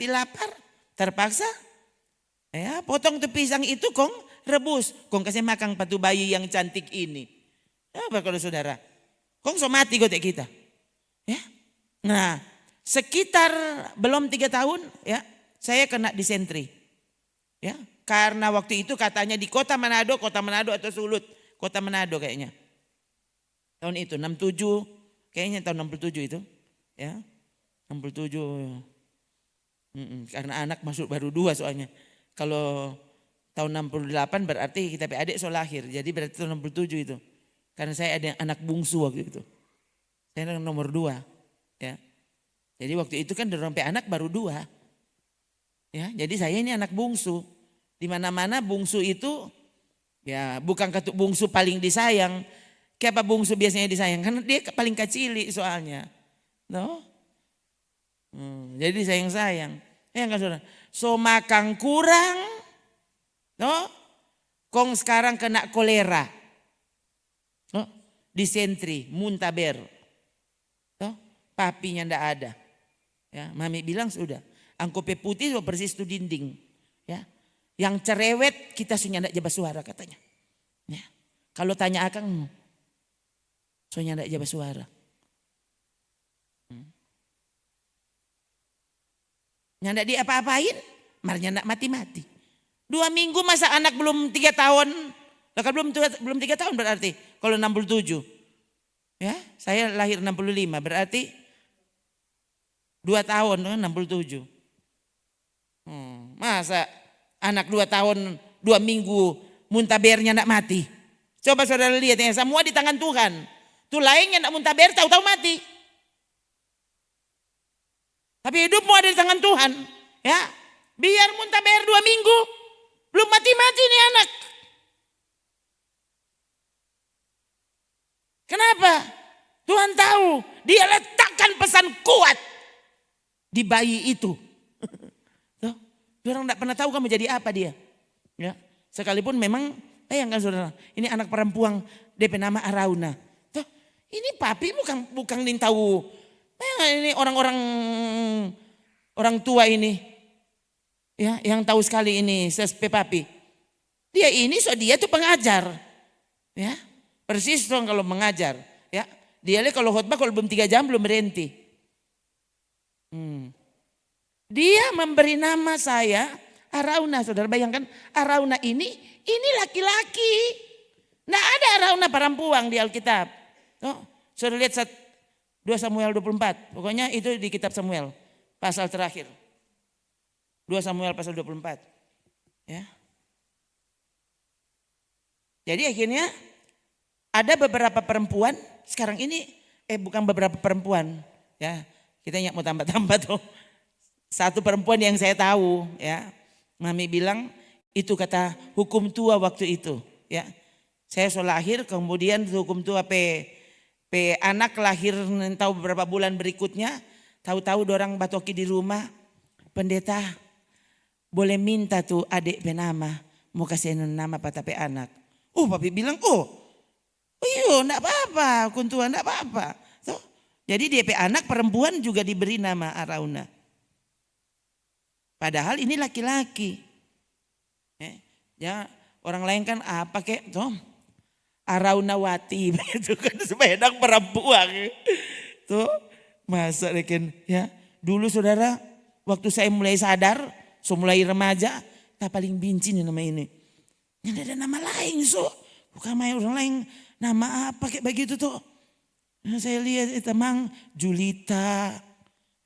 lapar, terpaksa. Ya, potong tuh pisang itu kong rebus, kong kasih makan patu bayi yang cantik ini. Apa kalau saudara? Kong so mati gotek kita. Ya. Nah, sekitar belum 3 tahun ya, saya kena disentri. Ya, karena waktu itu katanya di kota Manado atau Sulut, kota Manado kayaknya. Tahun itu 67, kayaknya tahun 67 itu. Ya. 67. Karena anak masuk baru 2 soalnya. Kalau tahun 68 berarti kita adik so lahir. Jadi berarti tahun 67 itu. Karena saya ada anak bungsu waktu itu. Saya nomor 2. Ya. Jadi waktu itu kan dorong anak baru 2. Ya, jadi saya ini anak bungsu. Di mana-mana bungsu itu ya bukan ketuk bungsu paling disayang. Kenapa bungsu biasanya disayang? Karena dia paling kecili soalnya. No? Jadi sayang-sayang. Ya enggak saudara? So makan kurang. No? Kong sekarang kena kolera. No? Disentri, muntaber. No? Papinya ndak ada. Ya, mami bilang sudah. Angkope putih so persis tu dinding. Ya. Yang cerewet kita sunya ndak jaba suara katanya. Ya. Kalau tanya akang, sunya ndak jaba suara. Nyandak di apa-apain, marnya ndak mati-mati. 2 minggu masa anak belum 3 tahun. Lah belum 3 tahun berarti kalau 67. Ya, saya lahir 65 berarti 2 tahun 67. Masa anak 2 tahun 2 minggu muntabernya ndak mati. Coba saudara lihat ya, semua di tangan Tuhan. Tuh lainnya ndak muntaber tahu-tahu mati. Tapi hidupmu ada di tangan Tuhan. Ya, biar muntaber 2 minggu belum mati-mati nih anak. Kenapa? Tuhan tahu dia letakkan pesan kuat di bayi itu. Tuh, orang enggak pernah tahu kamu jadi apa dia. Ya, sekalipun memang enggak saudara, ini anak perempuan DP nama Arauna. Tuh, ini papi bukan tahu. Ini orang tua ini. Ya, yang tahu sekali ini sespe papi. Dia tuh pengajar. Ya. Persis dong kalau mengajar, ya. Dia kalau khotbah kalau belum 3 jam belum berhenti. Dia memberi nama saya Arauna, saudara bayangkan Arauna ini laki-laki. Nggak ada Arauna perempuan di Alkitab. Oh, saudara lihat 2 Samuel 24, pokoknya itu di kitab Samuel, pasal terakhir. 2 Samuel pasal 24. Ya. Jadi akhirnya ada beberapa perempuan, sekarang ini bukan beberapa perempuan, ya. Kita mau tambah-tambah tuh. Satu perempuan yang saya tahu, ya. Mami bilang itu kata hukum tua waktu itu, ya. Saya so lahir kemudian hukum tua anak lahir tahu beberapa bulan berikutnya, tahu-tahu dorang batoki di rumah, pendeta boleh minta tuh adik penama, mau kasih nama apa tapi anak. Papi bilang, Oh iya, enggak apa-apa, kuntuan enggak apa-apa. Tuh. Jadi DP anak perempuan juga diberi nama Arauna. Padahal ini laki-laki. Ya, orang lain kan apa kek, tuh. Araunawati itu kan sepedang perempuan. Tuh, masa kan ya. Dulu saudara, waktu saya mulai sadar, mulai remaja, tak paling benci nih nama ini. Ini ada nama lain so. Bukan main orang lain, nama apa kayak begitu tuh. Nah, saya lihat itu emang Julita,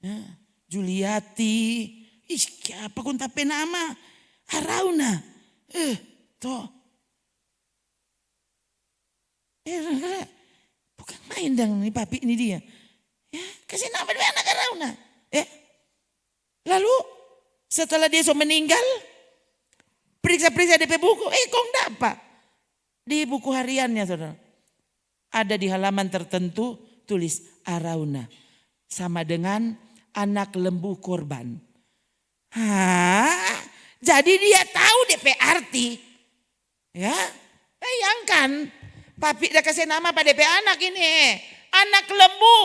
ya, Juliati. Ih, apa kun tapi nama Arauna. Tuh. Bukan main dong nih papi ini dia. Ya, kasih nama dia anak Arauna. Lalu setelah dia meninggal, periksa-periksa DP buku, kok dapat? Di buku hariannya saudara. Ada di halaman tertentu tulis Arauna. Sama dengan anak lembu korban. Jadi dia tahu DP arti. Ya, bayangkan. Papi udah kasih nama pada DP anak ini. Anak lembu.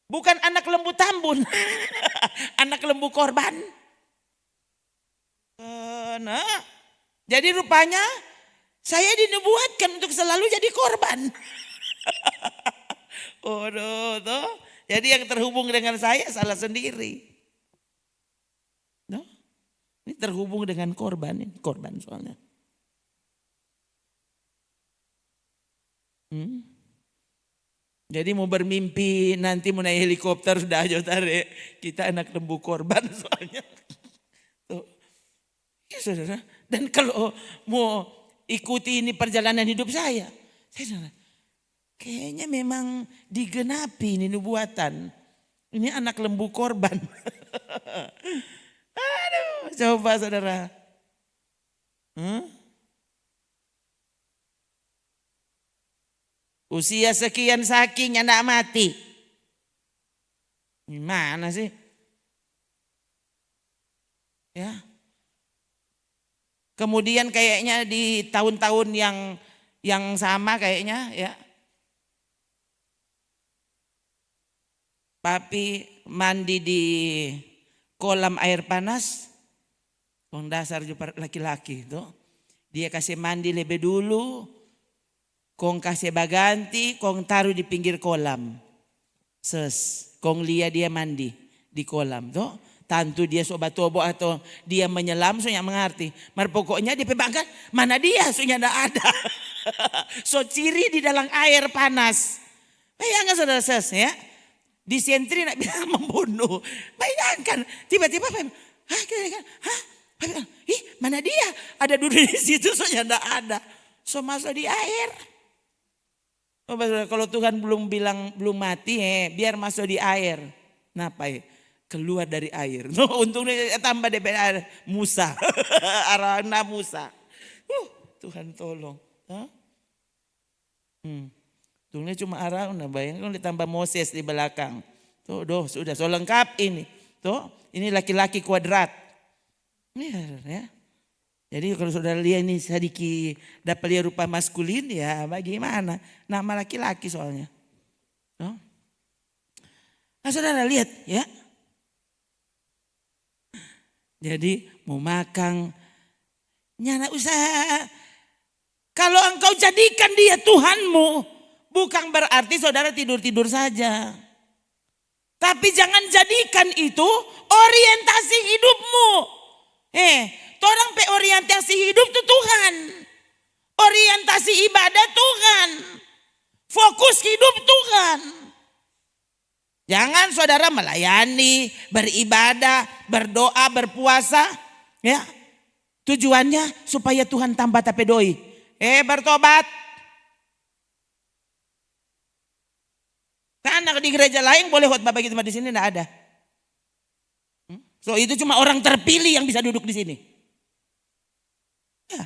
Bukan anak lembu Tambun. Anak lembu korban. Nah, jadi rupanya saya dinubuatkan untuk selalu jadi korban. Tuh. Jadi yang terhubung dengan saya salah sendiri. No? Ini terhubung dengan korban. Ini korban soalnya. Jadi mau bermimpi nanti mau naik helikopter sudah aja tarik. Kita anak lembu korban soalnya. Tuh. Ya saudara. Dan kalau mau ikuti ini perjalanan hidup saya kayaknya memang digenapi ini nubuatan. Ini anak lembu korban. Aduh, coba saudara. Usia sekian saking anak mati. Gimana sih? Ya. Kemudian kayaknya di tahun-tahun yang sama kayaknya ya. Papi mandi di kolam air panas. Kong dasar juga laki-laki itu. Dia kasih mandi lebih dulu. Kong kasih baganti, kong taruh di pinggir kolam. Kong lihat dia mandi di kolam tuh. Tentu dia sobat tobo atau dia menyelam, soalnya mengerti. Mar pokoknya dia pebangkan, mana dia, soalnya tidak ada. So ciri di dalam air panas. Bayangkan saudara ya, disentri nak bisa membunuh. Bayangkan, tiba-tiba mana dia? Ada duduk di situ, soalnya tidak ada. So masuk di air. Kalau Tuhan belum bilang belum mati, biar masuk di air. Napa ya? Keluar dari air. Untungnya tambah DPR Musa. Arana Musa. Tuhan tolong. Untungnya cuma Arauna. Bayangkan ditambah Moses di belakang. Tuh, sudah so lengkap ini. Tuh, ini laki-laki kuadrat. Ya. Jadi kalau saudara lihat ini sedikit dapat lihat rupa maskulin ya bagaimana. Nama laki-laki soalnya. Nah saudara lihat ya. Jadi mau makan. Nyana usaha. Kalau engkau jadikan dia Tuhanmu. Bukan berarti saudara tidur-tidur saja. Tapi jangan jadikan itu orientasi hidupmu. Orang orientasi hidup itu Tuhan. Orientasi ibadah Tuhan. Fokus hidup Tuhan. Jangan saudara melayani, beribadah, berdoa, berpuasa. Ya, tujuannya supaya Tuhan tambah tapedoi. Bertobat. Karena di gereja lain boleh khotbah begitu, di sini tidak ada. So itu cuma orang terpilih yang bisa duduk di sini. Ya.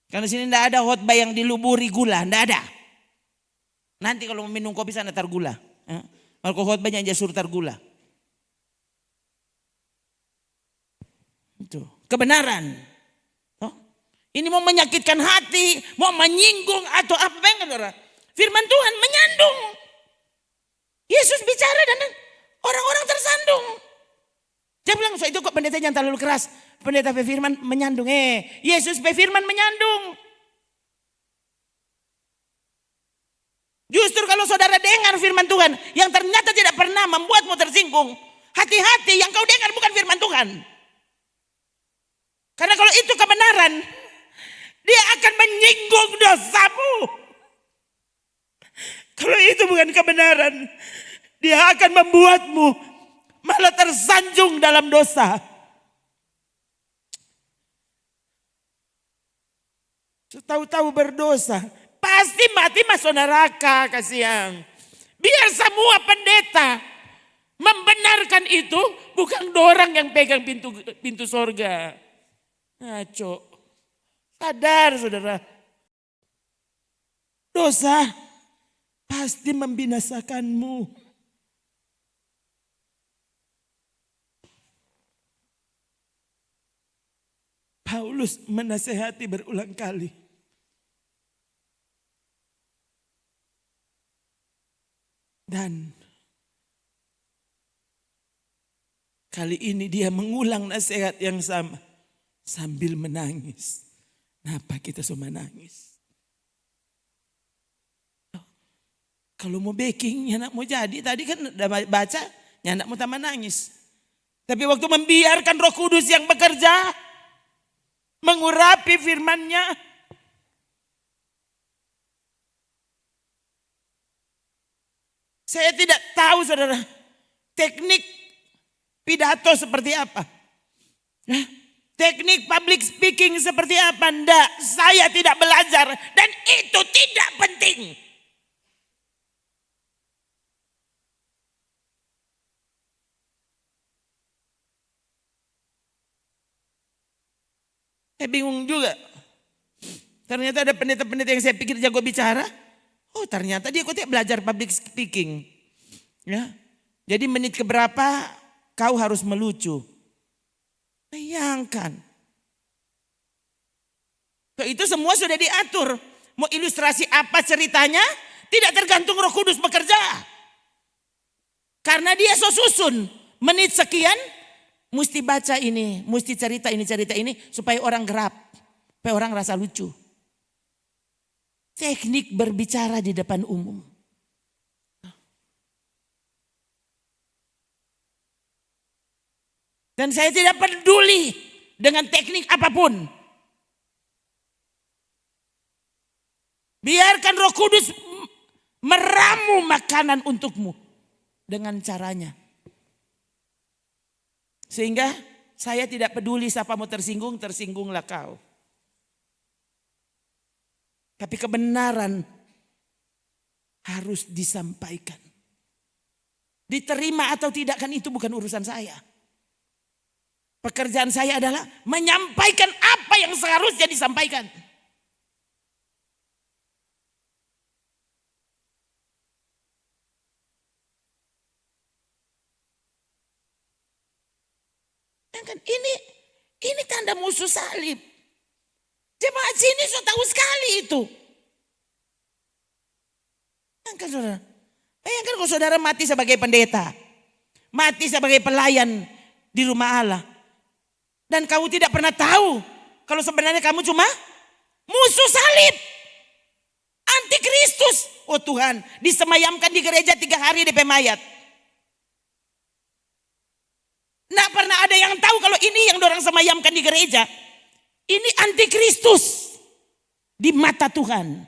Karena di sini tidak ada khotbah yang diluburi gula, tidak ada. Nanti kalau minum kopi sana tar gula. Kalau khotbahnya aja suruh tar gula. Itu kebenaran. Oh, ini mau menyakitkan hati, mau menyinggung atau apa yang saudara? Firman Tuhan menyandung. Yesus bicara dan orang-orang tersandung. Dia bilang, so itu kok pendeta jangan terlalu keras. Pendeta firman menyandung. Yesus firman menyandung. Justru kalau saudara dengar firman Tuhan yang ternyata tidak pernah membuatmu tersinggung, hati-hati, yang kau dengar bukan firman Tuhan. Karena kalau itu kebenaran, dia akan menyinggung dosamu. Kalau itu bukan kebenaran, dia akan membuatmu malah tersanjung dalam dosa. Tahu-tahu berdosa, pasti mati masuk neraka, kasihan. Biar semua pendeta membenarkan itu, bukan orang yang pegang pintu sorga. Ngaco. Sadar saudara. Dosa pasti membinasakanmu. Paulus menasehati berulang kali. Dan kali ini dia mengulang nasihat yang sama sambil menangis. Kenapa kita semua menangis? Kalau mau baking, nyanak mau jadi. Tadi kan udah baca, nyanak mau tambah nangis. Tapi waktu membiarkan Roh Kudus yang bekerja, mengurapi firman-Nya, saya tidak tahu saudara, teknik pidato seperti apa. Teknik public speaking seperti apa. Enggak, saya tidak belajar dan itu tidak penting. Saya bingung juga. Ternyata ada pendeta-pendeta yang saya pikir jago bicara. Oh ternyata dia kok belajar public speaking. Ya. Jadi menit keberapa kau harus melucu. Bayangkan. Itu semua sudah diatur. Mau ilustrasi apa ceritanya? Tidak tergantung Roh Kudus bekerja. Karena dia susun. Menit sekian. Mesti baca ini, mesti cerita ini supaya orang gerap, supaya orang rasa lucu. Teknik berbicara di depan umum. Dan saya tidak peduli dengan teknik apapun. Biarkan Roh Kudus meramu makanan untukmu dengan caranya. Sehingga saya tidak peduli siapa mau tersinggung, tersinggunglah kau. Tapi kebenaran harus disampaikan. Diterima atau tidak kan itu bukan urusan saya. Pekerjaan saya adalah menyampaikan apa yang seharusnya disampaikan. Kan ini tanda musuh salib. Jemaat sini sudah tahu sekali itu. Bayangkan saudara. Bayangkan kalau saudara mati sebagai pendeta. Mati sebagai pelayan di rumah Allah. Dan kamu tidak pernah tahu. Kalau sebenarnya kamu cuma musuh salib. Antikristus. Oh Tuhan, disemayamkan di gereja 3 hari DP mayat. Nggak pernah ada yang tahu kalau ini yang dorang semayamkan di gereja. Ini antikristus di mata Tuhan.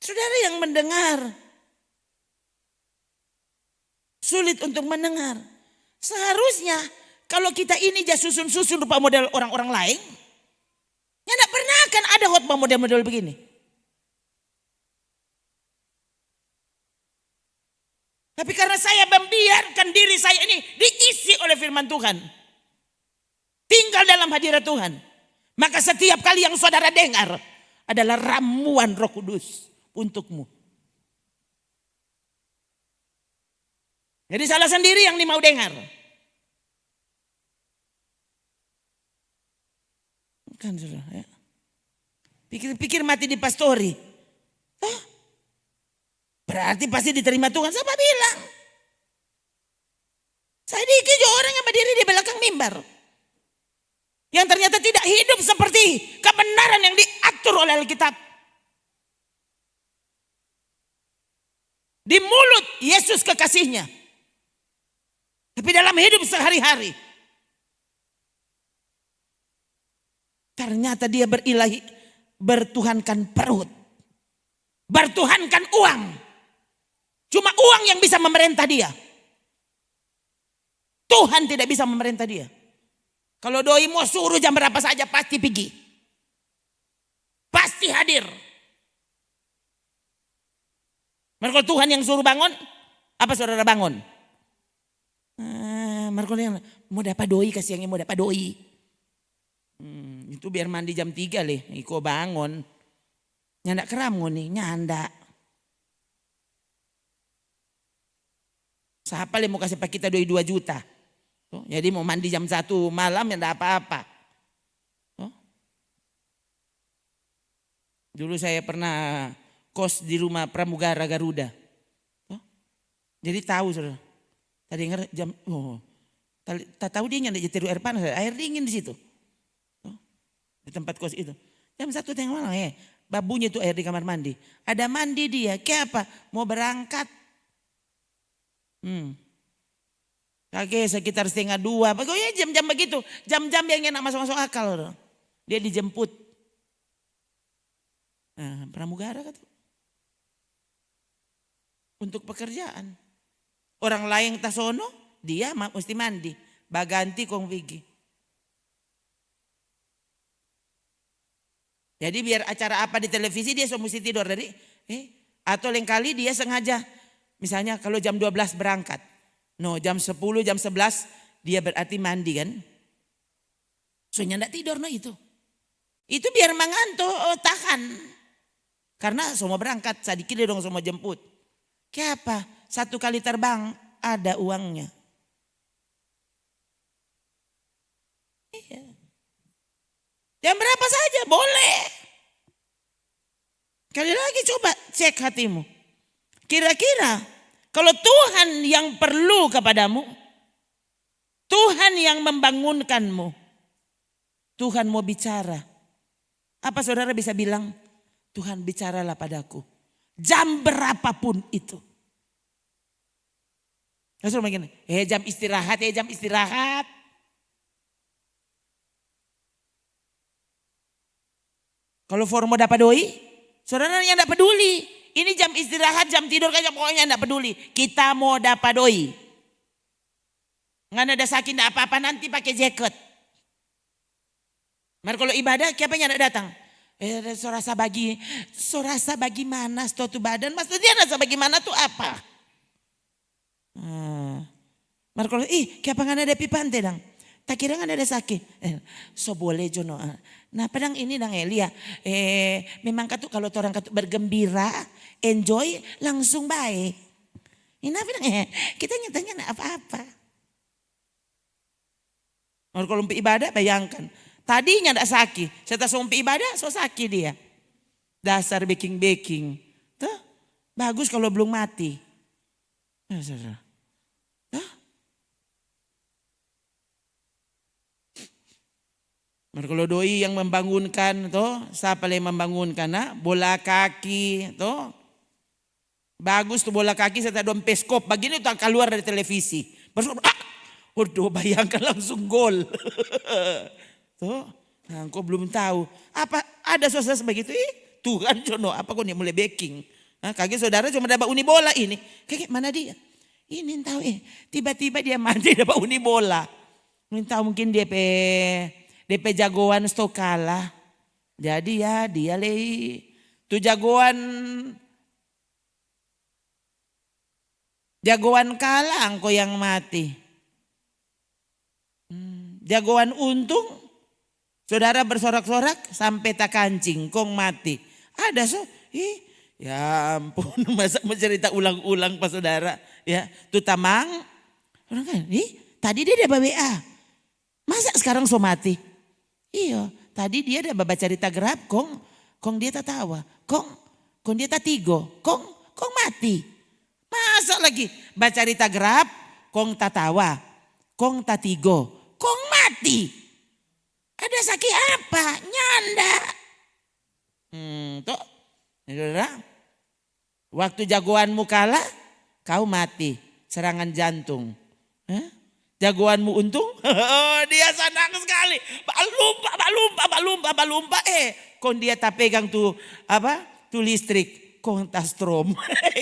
Saudara yang mendengar. Sulit untuk mendengar. Seharusnya kalau kita ini susun-susun rupa model orang-orang lain. Ya tidak pernah akan ada khotbah model-model begini. Tapi karena saya membiarkan diri saya ini diisi diisi oleh firman Tuhan, tinggal dalam hadirat Tuhan, maka setiap kali yang saudara dengar adalah ramuan Roh Kudus untukmu. Jadi salah sendiri yang mau dengar. Kan saudara ya. Pikir-pikir mati di pastori. Berarti pasti diterima Tuhan. Siapa bilang? Saya dikit orang yang berdiri di belakang mimbar. Yang ternyata tidak hidup seperti kebenaran yang diatur oleh Alkitab. Di mulut Yesus kekasihnya. Tapi dalam hidup sehari-hari. Ternyata dia bertuhankan perut. Bertuhankan uang. Cuma uang yang bisa memerintah dia. Tuhan tidak bisa memerintah dia. Kalau doi mau suruh jam berapa saja pasti pergi. Pasti hadir. Mereka Tuhan yang suruh bangun, apa saudara bangun? Mereka yang mau dapat doi, kasih yang mau dapat doi. Itu biar mandi jam 3 leh, iko bangun. Nyandak keram nih, nyandak. Siapa leh mau kasih pak kita doi 2 juta? Jadi mau mandi jam 1 malam ya enggak apa-apa. Dulu saya pernah kos di rumah pramugara Garuda. Jadi tahu saudara. Tadi dengar jam, tak tahu dia nyanda jetiru air panas, air dingin di situ. Di tempat kos itu. Jam 1 tengah malam babunya itu air di kamar mandi. Ada mandi dia, kayak apa? Mau berangkat. Kakek sekitar 1:30. Pokoknya jam-jam begitu. Jam-jam yang enak masuk-masuk akal. Dia dijemput. Pramugara kan. Untuk pekerjaan. Orang lain tasono, dia mesti mandi. Baganti kong pergi. Jadi biar acara apa di televisi dia mesti tidur dari. Atau lain kali dia sengaja. Misalnya kalau jam 12 berangkat. No, jam 10, jam 11 dia berarti mandi kan. Soalnya enggak tidur no itu. Itu biar mengantuk, tahan. Karena semua berangkat, sedikit dong semua jemput. Kayak apa? 1 kali terbang ada uangnya. Iya. Jam berapa saja boleh. Kali lagi coba cek hatimu. Kira-kira kalau Tuhan yang perlu kepadamu, Tuhan yang membangunkanmu, Tuhan mau bicara. Apa saudara bisa bilang? Tuhan bicaralah padaku. Jam berapapun itu. Langsung begini, jam istirahat, jam istirahat. Kalau formo dapat doi, saudara yang tidak peduli. Ini jam istirahat, jam tidur kan pokoknya tidak peduli. Kita mau dapat doi. Nggak ada sakit, tidak apa-apa nanti pakai jaket. Mari kalau ibadah, siapa yang tidak datang? Sorasa bagi mana suatu badan? Maksudnya rasa bagaimana tuh apa? Mari kalau siapa nggak ada pipante dang? Tak kira nggak ada sakit. So boleh jono. Nah padang ini dang Elia. Memang katu kalau orang katu bergembira, enjoy langsung baik. Ini apa dang kita nyatanya apa-apa. Kalau ibadah bayangkan. Tadinya tidak sakit. Setelah sumpi ibadah so sakit dia. Dasar baking. Tuh, bagus kalau belum mati. Kalau doi yang membangunkan tuh, siapa yang membangunkan? Bola kaki tuh. Bagus tuh bola kaki setelah dompeskop. Begini tuh keluar dari televisi. Waduh bayangkan langsung gol. Tuh, nah, kau belum tahu. Apa ada suasana begitu? Tuhan jono, apa kau nih mulai baking? Kaget saudara cuma dapat uni bola ini. Kayak mana dia? Ini tahu tiba-tiba dia mandi dapat uni bola. Ini tahu mungkin DP jagoan Stokala. Jadi ya dia tuh jagoan kalang kau yang mati. Jagoan untung, saudara bersorak-sorak sampai tak kancing, kong mati. Ada ya ampun, masa mau cerita ulang-ulang pas saudara. Ya, tuh tamang, orang kan, tadi dia ada WA, masa sekarang mati? Iya, tadi dia ada baca cerita gerap, kong dia tak tawa, kong dia tak tigo, kong mati. Masa lagi baca cerita gerap, kong tak tawa, kong tak tigo, kong mati. Ada sakit apa? Nyanda. Tuh, waktu jagoanmu kalah, kau mati, serangan jantung. Jagoanmu untung, dia senang sekali. Balumpa. Kon dia tak pegang tuh listrik, kon tas strom,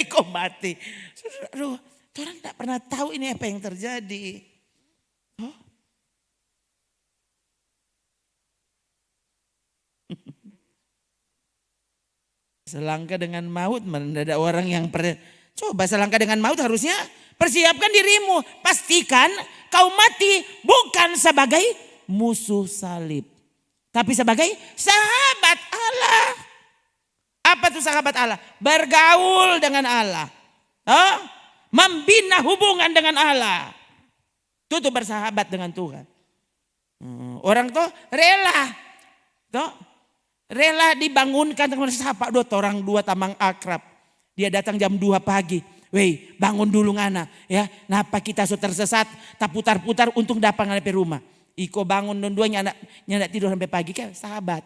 kok mati. Aduh, orang tak pernah tahu ini apa yang terjadi. Selangkah dengan maut, mana ada orang yang coba selangkah dengan maut harusnya persiapkan dirimu. Pastikan kau mati bukan sebagai musuh salib, tapi sebagai sahabat Allah. Apa tuh sahabat Allah? Bergaul dengan Allah. Membina hubungan dengan Allah. Itu tuh bersahabat dengan Tuhan. Orang tuh rela dibangunkan dengan sapa orang dua tamang akrab. Dia datang jam 2 pagi. Weh, bangun dulu ngana ya. Napa kita so tersesat, tak putar-putar untung dapat ngana pe rumah. Iko bangun don dua nyana tidur sampai pagi kan sahabat.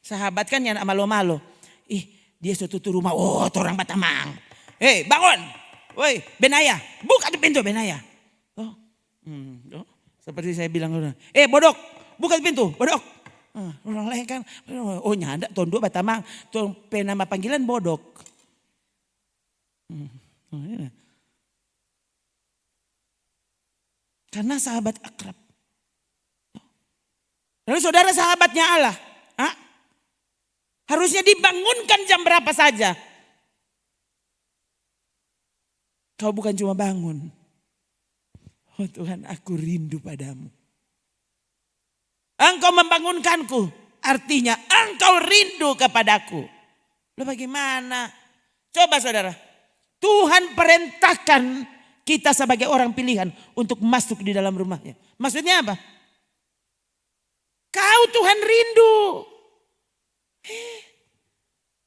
Sahabat kan nyana malo-malo. Dia so tutup rumah. Oh, orang batamang. Bangun. Woi, Benaya, buka tuh pintu Benaya. Seperti saya bilang, bodok, buka pintu, bodok. Orang lain kan, nyanda, tahun 2 batamang, tahun penama panggilan bodok. Karena sahabat akrab. Lalu saudara sahabatnya Allah, harusnya dibangunkan jam berapa saja. Kau bukan cuma bangun. Oh Tuhan, aku rindu padamu. Engkau membangunkanku, artinya engkau rindu kepadaku. Lalu bagaimana? Coba saudara, Tuhan perintahkan kita sebagai orang pilihan untuk masuk di dalam rumahnya. Maksudnya apa? Kau Tuhan rindu.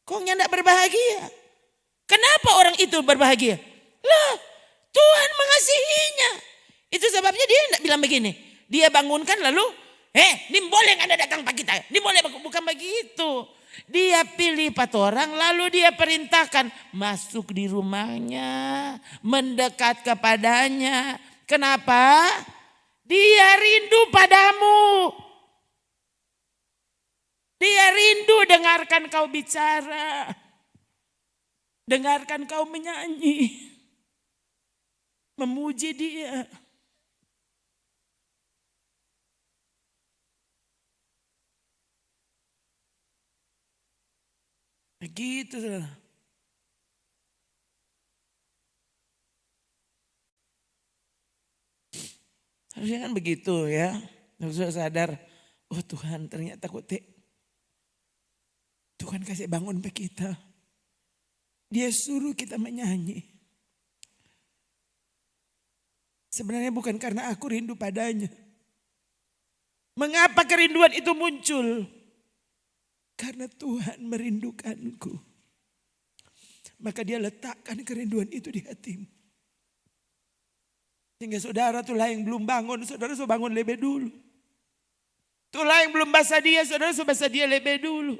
Kok tidak berbahagia? Kenapa orang itu berbahagia? Lah, Tuhan mengasihinya. Itu sebabnya dia tidak bilang begini. Dia bangunkan lalu, ini boleh Anda datang pagi kita. Ini boleh, bukan begitu. Dia pilih 4 orang lalu dia perintahkan masuk di rumahnya, mendekat kepadanya. Kenapa? Dia rindu padamu. Dia rindu dengarkan kau bicara. Dengarkan kau menyanyi. Memuji dia. Begitu. Harusnya kan begitu ya. Harusnya sadar, oh Tuhan ternyata Tuhan kasih bangun pe kita. Dia suruh kita menyanyi. Sebenarnya bukan karena aku rindu padanya. Mengapa kerinduan itu muncul? Karena Tuhan merindukanku. Maka dia letakkan kerinduan itu di hatimu. Sehingga saudara tulah yang belum bangun, saudara sudah bangun lebih dulu. Tulah yang belum basah dia, saudara sudah basah dia lebih dulu.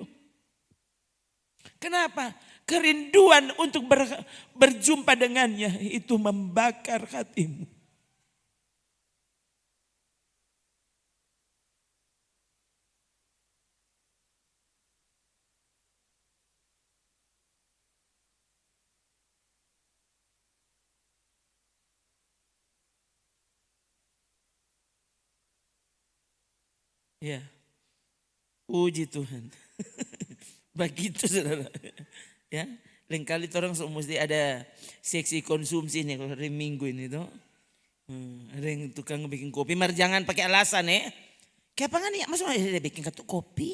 Kenapa? Kerinduan untuk berjumpa dengannya itu membakar hatimu. Ya, puji Tuhan. Begitu saudara. Ya, lain kali orang mesti ada seksi konsumsi nih kalau hari Minggu ini tuh. Ada yang tukang bikin kopi, mar jangan pakai alasan ya. Kayak apa nih? Maksudnya dia bikin kartu kopi?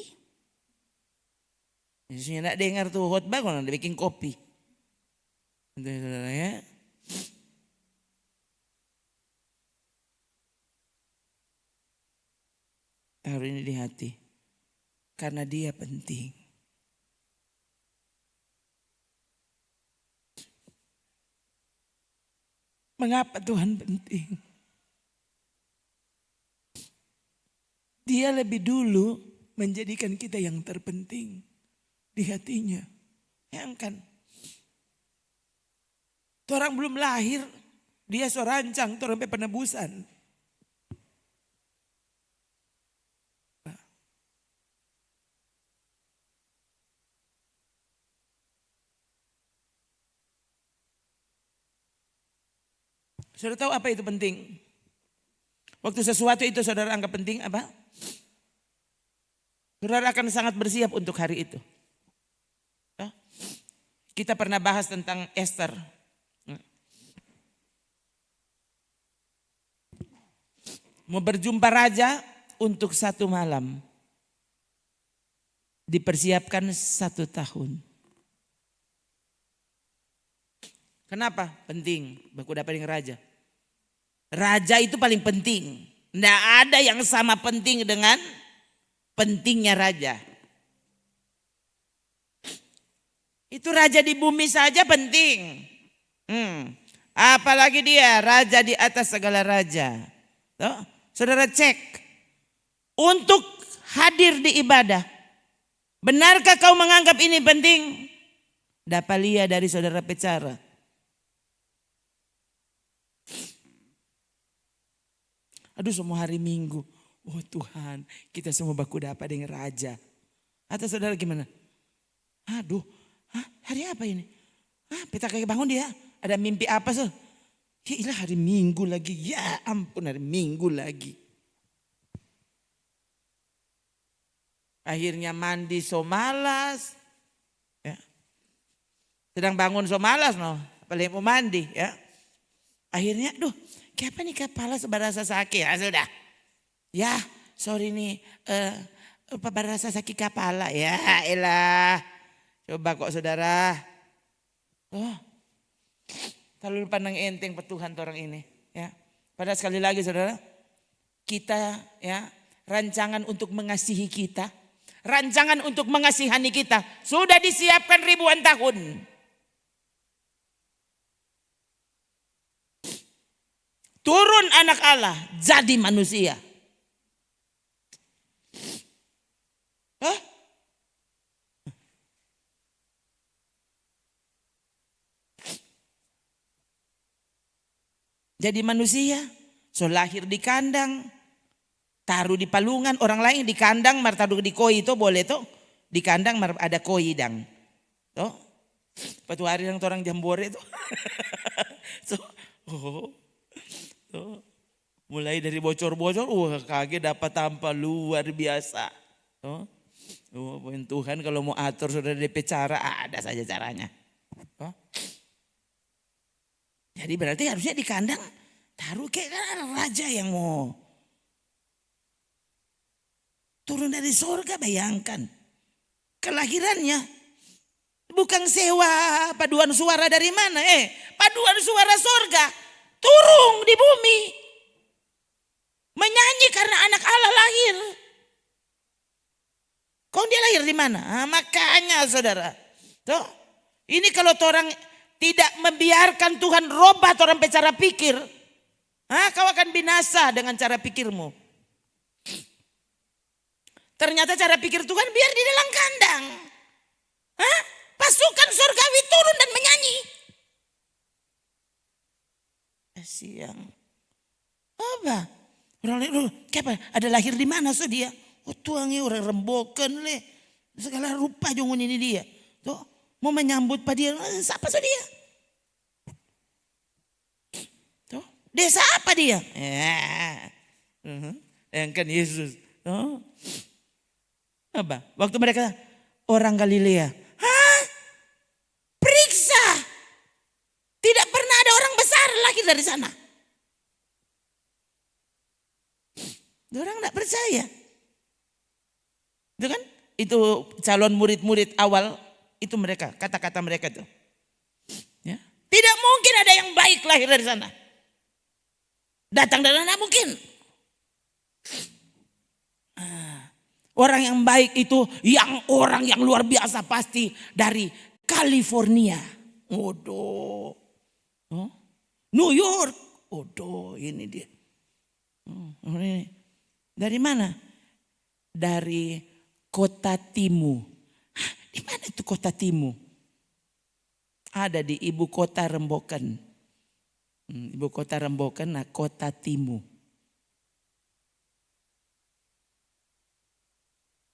Biasanya nak dengar tuh khotbah kalau dia bikin kopi. Saudara ya. Taruh ini di hati. Karena dia penting. Mengapa Tuhan penting? Dia lebih dulu menjadikan kita yang terpenting di hatinya. Bayangkan. Orang belum lahir, dia so rancang sampai penebusan. Saudara tahu apa itu penting? Waktu sesuatu itu saudara anggap penting apa? Saudara akan sangat bersiap untuk hari itu. Kita pernah bahas tentang Esther. Mau berjumpa raja untuk 1 malam. Dipersiapkan 1 tahun. Kenapa? Penting baku dapat dengan raja. Raja itu paling penting. Tidak ada yang sama penting dengan pentingnya raja. Itu raja di bumi saja penting. Apalagi dia raja di atas segala raja. Tuh, saudara cek. Untuk hadir di ibadah. Benarkah kau menganggap ini penting? Dapalia dari saudara Pecara. Aduh semua hari Minggu. Oh Tuhan, kita semua baku dapat dengan raja. Atau saudara gimana? Aduh, hari apa ini? Peta kayak bangun dia. Ada mimpi apa sih? Ya ilah hari Minggu lagi. Ya ampun hari Minggu lagi. Akhirnya mandi so malas. Ya. Sedang bangun so malas no. Apalagi mau mandi ya. Akhirnya kayak apa nih kepala seberasa sakit. Ya sudah. Ya sorry nih. Berasa sakit kepala. Ya elah. Coba kok saudara. Terlalu pandang enteng petuhan orang ini. Ya. Pada sekali lagi saudara. Kita ya rancangan untuk mengasihi kita. Rancangan untuk mengasihani kita. Sudah disiapkan ribuan tahun. Turun anak Allah jadi manusia. Jadi manusia, so lahir di kandang, taruh di palungan, orang lain di kandang, mar taruh di koi itu boleh tuh, di kandang mar ada koi dang, tuh, patu hari yang orang jambore itu, tuh, mulai dari bocor-bocor, kaget dapat tanpa luar biasa, tuh, Tuhan kalau mau atur sudah DP cara ada saja caranya, tuh. Jadi berarti harusnya di kandang taruh kayak raja yang mau turun dari surga, bayangkan. Kelahirannya bukan sewa paduan suara dari mana. Paduan suara surga turun di bumi. Menyanyi karena anak Allah lahir. Kau dia lahir di mana? Makanya saudara. Tuh, ini kalau orang tidak membiarkan Tuhan robah orang cara pikir. Kau akan binasa dengan cara pikirmu. Ternyata cara pikir Tuhan biar di dalam kandang. Pasukan surgawi turun dan menyanyi. Siang. Apa? Orang apa? Ada lahir di mana so dia? Tuangnya orang rembokan le. Segala rupa jongun ini dia. Tuh. Mau menyambut pada dia, siapa so dia? Tuh, desa apa dia? Yang kan Yesus. Apa? Waktu mereka orang Galilea. Periksa. Tidak pernah ada orang besar lahir dari sana. Orang enggak percaya. Itu kan? Itu calon murid-murid awal itu mereka, kata-kata mereka itu. Ya. Tidak mungkin ada yang baik lahir dari sana. Datang dari mana mungkin. Orang yang baik itu orang yang luar biasa pasti dari California. Waduh. New York. Waduh, ini dia. Dari mana? Dari Kota Timu. Di mana itu Kota Timu? Ada di ibu kota Remboken. Ibu kota Remboken, nah Kota Timu.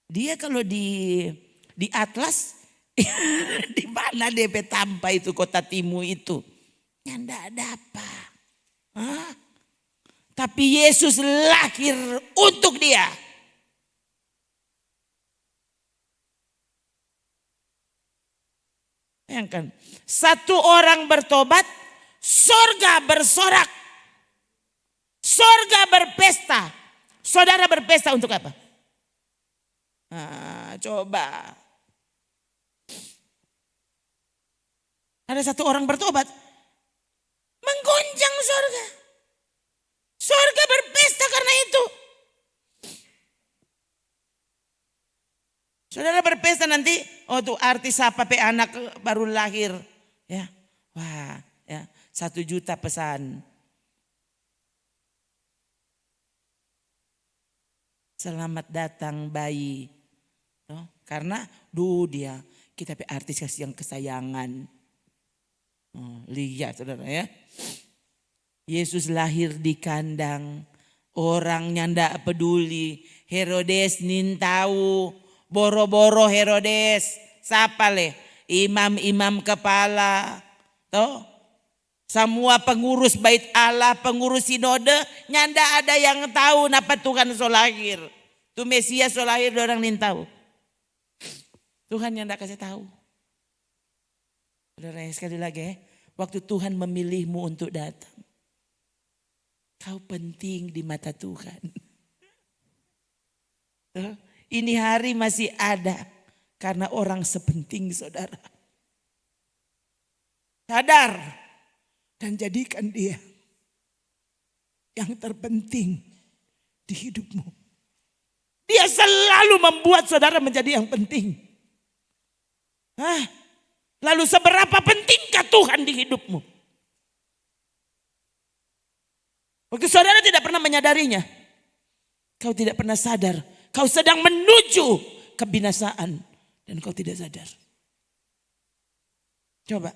Dia kalau di atlas, di mana DP tanpa itu Kota Timu itu? Ya enggak ada apa. Hah? Tapi Yesus lahir untuk dia. Bayangkan, satu orang bertobat, sorga bersorak. Sorga berpesta. Saudara berpesta untuk apa? Coba. Ada satu orang bertobat, menggoncang sorga. Sorga berpesta karena itu. Saudara berpesta nanti, tuh artis apa anak baru lahir. Ya, wah, ya 1 juta pesan. Selamat datang bayi. Karena dia kita artis kasih yang kesayangan. Lihat saudara ya. Yesus lahir di kandang. Orangnya ndak peduli. Herodes nintau. Boro-boro Herodes. Siapa le? Imam-imam kepala. Toh? Semua pengurus bait Allah, pengurus sinode. Nyanda ada yang tahu napa Tuhan so lahir. Tuh Mesias so lahir orang nintau. Tuhan yang ndak kasih tahu. Saudara sekali lagi waktu Tuhan memilihmu untuk datang. Kau penting di mata Tuhan. Ini hari masih ada karena orang sepenting saudara. Sadar dan jadikan dia yang terpenting di hidupmu. Dia selalu membuat saudara menjadi yang penting. Lalu seberapa pentingkah Tuhan di hidupmu? Waktu saudara tidak pernah menyadarinya. Kau tidak pernah sadar. Kau sedang menuju kebinasaan. Dan kau tidak sadar. Coba.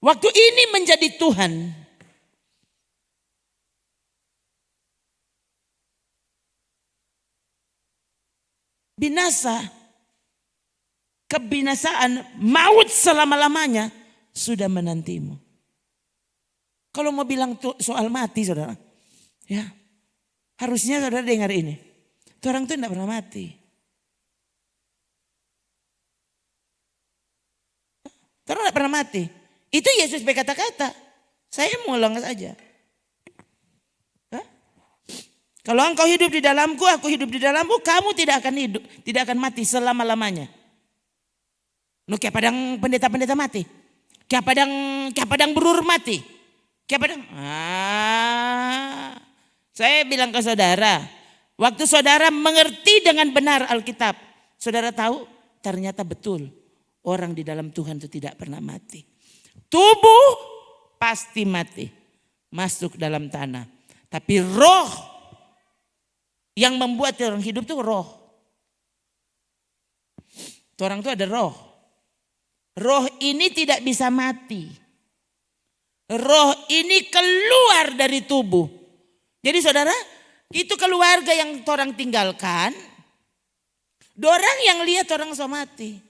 Waktu ini menjadi Tuhan. Binasa. Kebinasaan, maut selama-lamanya sudah menantimu. Kalau mau bilang soal mati saudara, ya harusnya saudara dengar ini. Itu orang itu tidak pernah mati. Orang tidak pernah mati. Itu Yesus berkata-kata. Saya mengulang saja. Kalau engkau hidup di dalamku, aku hidup di dalammu, kamu tidak akan hidup, tidak akan mati selama-lamanya. Kayak padang pendeta-pendeta mati. Kayak padang berur mati. Kayak padang. Saya bilang ke saudara. Waktu saudara mengerti dengan benar Alkitab. Saudara tahu ternyata betul. Orang di dalam Tuhan itu tidak pernah mati. Tubuh pasti mati. Masuk dalam tanah. Tapi roh yang membuat orang hidup itu roh. Orang itu ada roh. Roh ini tidak bisa mati. Roh ini keluar dari tubuh. Jadi saudara, itu keluarga yang orang tinggalkan. Dorang yang lihat orang so mati.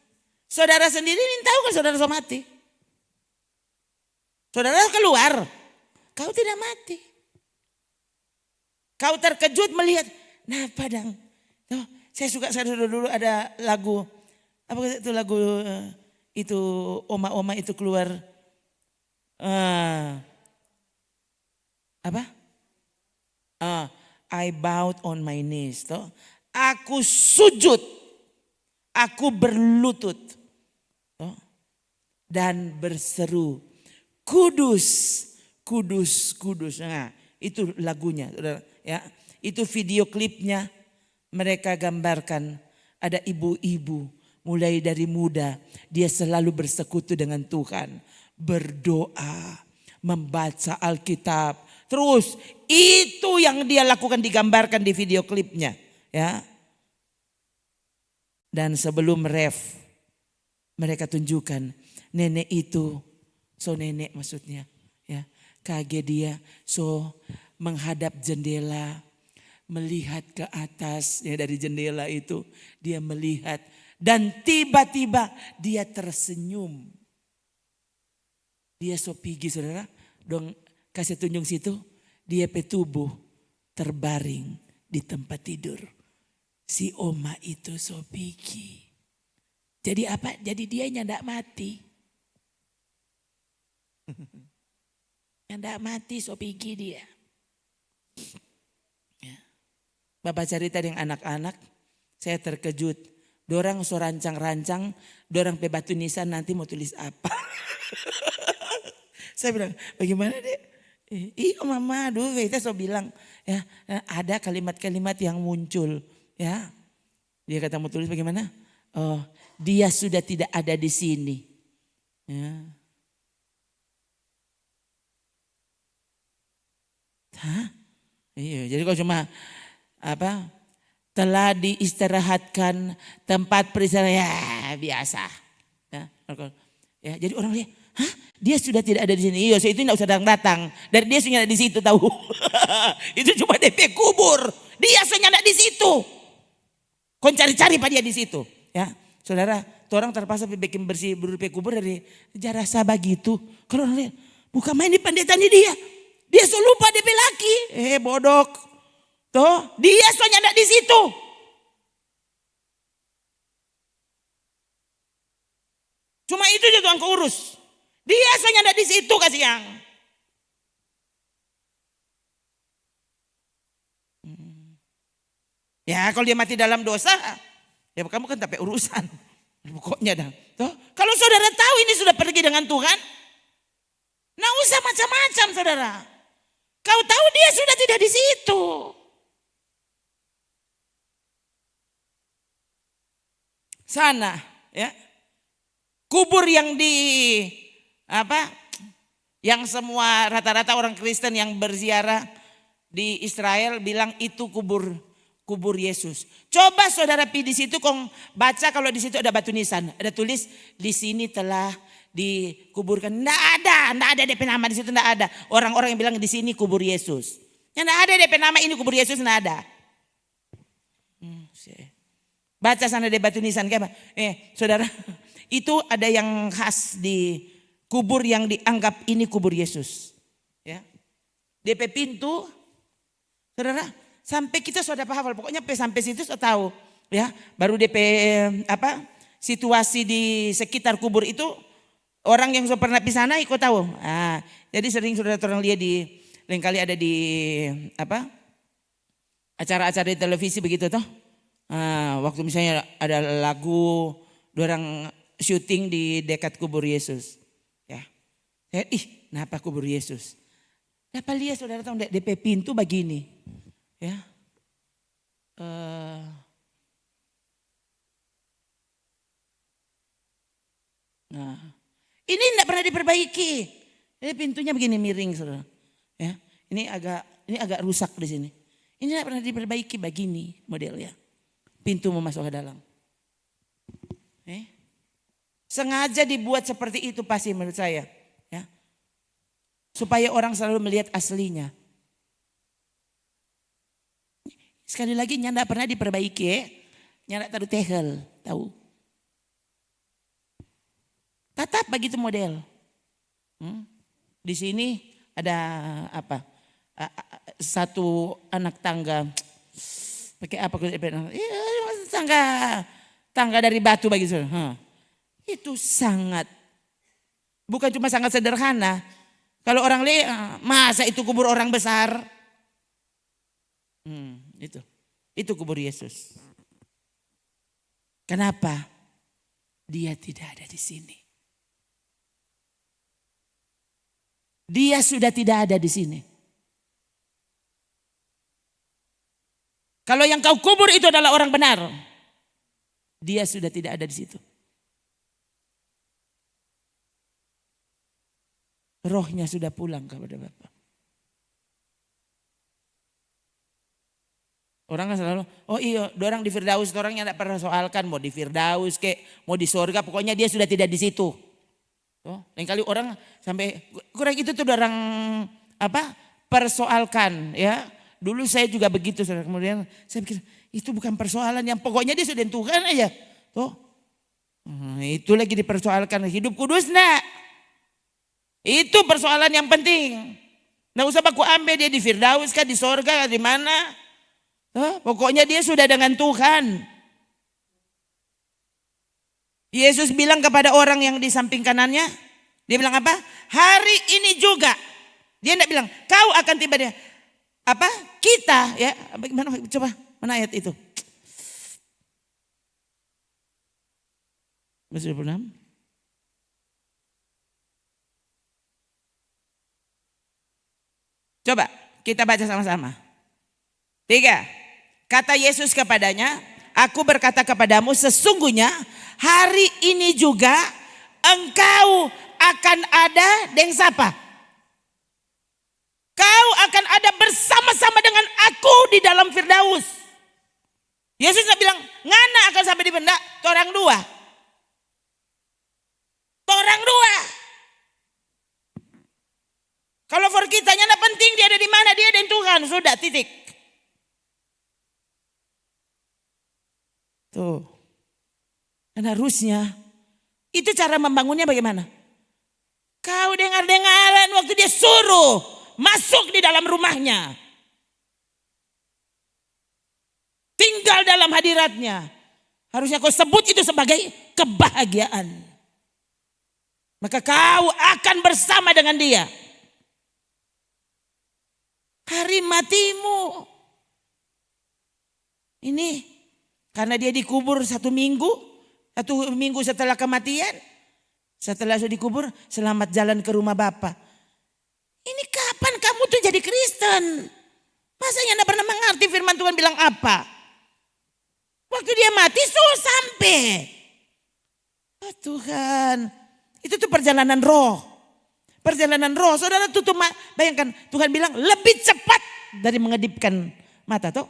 Saudara sendiri ini tahu kan saudara so mati. Saudara keluar, kau tidak mati. Kau terkejut melihat, nah padang. Saya suka dulu ada lagu, apa itu lagu itu oma-oma itu keluar I bowed on my knees. Toh. Aku sujud. Aku berlutut. Toh. Dan berseru. Kudus, kudus, kudus. Nah, itu lagunya. Ya, itu video klipnya. Mereka gambarkan ada ibu-ibu mulai dari muda. Dia selalu bersekutu dengan Tuhan. Berdoa, membaca Alkitab. Terus itu yang dia lakukan digambarkan di video klipnya. Ya. Dan sebelum ref mereka tunjukkan nenek itu. So nenek maksudnya. Ya, kaget dia. So menghadap jendela. Melihat ke atas ya, dari jendela itu dia melihat dan tiba-tiba dia tersenyum. Dia so pigi saudara, dong kasih tunjuk situ, dia petubuh terbaring di tempat tidur. Si oma itu so pigi. Jadi apa? Jadi dia nyandak mati. Nyandak mati so pigi dia. Bapak cerita dengan anak-anak, saya terkejut. Dorang so rancang-rancang, dorang pe batu nisan nanti mau tulis apa. Saya bilang, bagaimana dek? Iya mama, aduh kita so bilang. Ya, ada kalimat-kalimat yang muncul. Ya, dia kata mau tulis bagaimana? Oh, dia sudah tidak ada di sini. Ya. Hah? Iya, jadi kalau cuma telah diistirahatkan tempat peristirahatan ya biasa. Ya, jadi orang lihat, hah? Dia sudah tidak ada di sini. Iya, so itu tidak usah datang. Dari dia sudah di situ tahu. Itu cuma DP kubur. Dia sudah di situ. Kau cari-cari pada dia di situ. Ya, saudara, orang terpaksa bikin bersih DP kubur dari jarak sabah gitu. Kalau orang lihat, bukan main di pendeta ini dia. Dia so lupa DP laki. Bodok. Tuh, dia soalnya ada di situ. Cuma itu aja Tuhan keurus. Dia soalnya ada di situ kasih yang. Ya kalau dia mati dalam dosa, ya kamu kan tapi urusan. Pokoknya dah. Tuh, kalau saudara tahu ini sudah pergi dengan Tuhan, nah usah macam-macam saudara. Kau tahu dia sudah tidak di situ. Sana ya kubur yang yang semua rata-rata orang Kristen yang berziarah di Israel bilang itu kubur Yesus. Coba saudara pergi di situ kong baca kalau di situ ada batu nisan, ada tulis di sini telah dikuburkan. Nggak ada DP nama di situ, nggak ada. Orang-orang yang bilang di sini kubur Yesus. Ya nggak ada DP nama ini kubur Yesus, nggak ada. Baca sana di batu nisan kayak apa? Saudara, itu ada yang khas di kubur yang dianggap ini kubur Yesus. Ya. DP pintu, saudara, sampai kita sudah hafal. Pokoknya sampai situ sudah tahu. Ya, baru DP situasi di sekitar kubur itu orang yang sudah pernah di sana ikut tahu. Jadi sering saudara orang lihat lain kali ada di acara-acara di televisi begitu toh. Waktu misalnya ada lagu orang syuting di dekat kubur Yesus. Ya. Kenapa kubur Yesus? Dapat lihat saudara tahu DP pintu begini. Ya. Nah, ini tidak pernah diperbaiki. Jadi pintunya begini miring saudara. Ya. Ini agak rusak di sini. Ini tidak pernah diperbaiki begini modelnya. Pintu mau masuk ke dalam. Sengaja dibuat seperti itu pasti menurut saya. Ya. Supaya orang selalu melihat aslinya. Sekali lagi nyanda pernah diperbaiki. Nyanda taruh tehel. Tahu. Tetap begitu model. Di sini ada satu anak tangga. Pakai apa? Tangga dari batu begitu. Itu sangat, bukan cuma sangat sederhana. Kalau orang lihat, masa itu kubur orang besar? Itu kubur Yesus. Kenapa? Dia tidak ada di sini. Dia sudah tidak ada di sini. Kalau yang kau kubur itu adalah orang benar, dia sudah tidak ada di situ. Rohnya sudah pulang kepada Bapa. Orang kan selalu, oh iya, orang di Firdaus, orang yang tidak pernah soalkan mau di Firdaus kek, mau di surga, pokoknya dia sudah tidak di situ. Lain kali orang sampai kurang itu tuh orang persoalkan ya. Dulu saya juga begitu, saudara. Kemudian saya pikir itu bukan persoalan, yang pokoknya dia sudah Tuhan aja. Itu lagi dipersoalkan, hidup kudus enggak? Itu persoalan yang penting. Nggak usah baku ambil dia di Firdaus kah, di sorga, di mana. Pokoknya dia sudah dengan Tuhan. Yesus bilang kepada orang yang di samping kanannya, dia bilang apa? Hari ini juga. Dia tidak bilang kau akan tiba dia. Kita ya, gimana coba mana ayat itu? Verse 26. Coba kita baca sama-sama. 3. Kata Yesus kepadanya, aku berkata kepadamu sesungguhnya hari ini juga engkau akan ada dengan siapa? Kau akan ada bersama-sama dengan aku di dalam Firdaus. Yesus bilang, ngana akan sampai di benda, orang dua. Orang dua. Kalau for kitanya tidak penting dia ada di mana, dia dan Tuhan, sudah titik. Tuh. Dan harusnya itu cara membangunnya bagaimana? Kau dengar-dengaran waktu dia suruh masuk di dalam rumahnya. Tinggal dalam hadiratnya. Harusnya kau sebut itu sebagai kebahagiaan. Maka kau akan bersama dengan dia. Hari matimu. Ini karena dia dikubur 1 minggu. 1 minggu setelah kematian. Setelah sudah dikubur, selamat jalan ke rumah Bapa. Ini kapan kamu tuh jadi Kristen? Masanya anda pernah mengerti firman Tuhan bilang apa? Waktu dia mati sampai. Oh Tuhan, itu tuh perjalanan roh. Perjalanan roh, saudara tutup bayangkan Tuhan bilang lebih cepat dari mengedipkan mata tuh.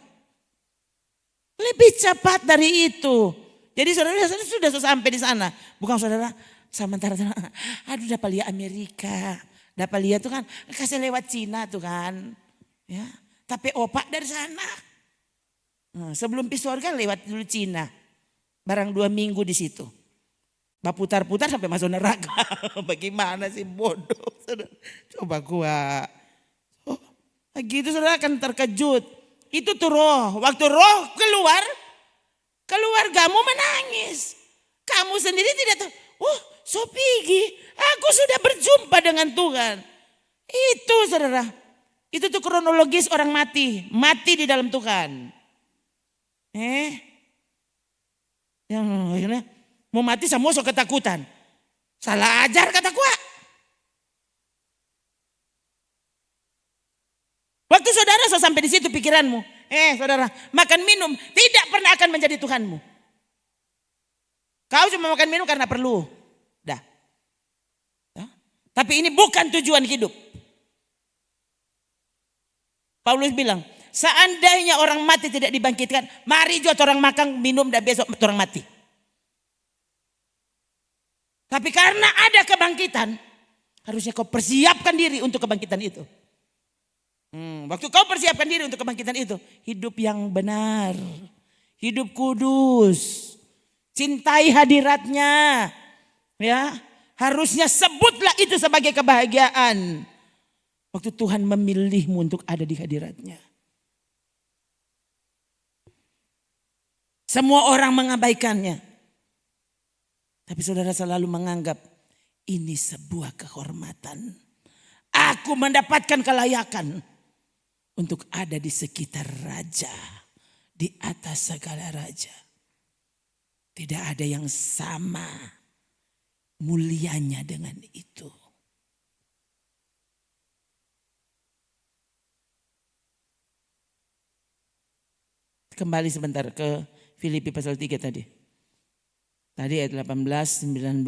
Lebih cepat dari itu. Jadi saudara sudah sampai di sana. Bukan saudara sementara aduh dapat lihat Amerika. Dapat lihat tuh kan kasih lewat Cina tuh kan. Ya, tapi opak dari sana. Sebelum pi surga lewat dulu Cina. Barang 2 minggu di situ. Putar-putar sampai masuk neraka. Bagaimana sih bodoh. Coba gua. Gitu saudara akan terkejut. Itu tuh roh. Waktu roh keluar. Keluargamu menangis. Kamu sendiri tidak tahu. Sopigi. Aku sudah berjumpa dengan Tuhan. Itu saudara. Itu tuh kronologis orang mati. Mati di dalam Tuhan. Yang akhirnya. Mau mati semua so ketakutan. Salah ajar kata gua. Waktu saudara so sampai di situ pikiranmu. Saudara, makan minum tidak pernah akan menjadi Tuhanmu. Kau cuma makan minum karena perlu. Dah. Tapi ini bukan tujuan hidup. Paulus bilang, seandainya orang mati tidak dibangkitkan, mari juga orang makan minum dan besok orang mati. Tapi karena ada kebangkitan, harusnya kau persiapkan diri untuk kebangkitan itu. Waktu kau persiapkan diri untuk kebangkitan itu, hidup yang benar, hidup kudus, cintai hadiratnya, ya harusnya sebutlah itu sebagai kebahagiaan. Waktu Tuhan memilihmu untuk ada di hadiratnya. Semua orang mengabaikannya. Tapi saudara selalu menganggap ini sebuah kehormatan. Aku mendapatkan kelayakan. untuk ada di sekitar raja, di atas segala raja. Tidak ada yang sama mulianya dengan itu. Kembali sebentar ke Filipi pasal 3 tadi. Tadi ayat 18, 19.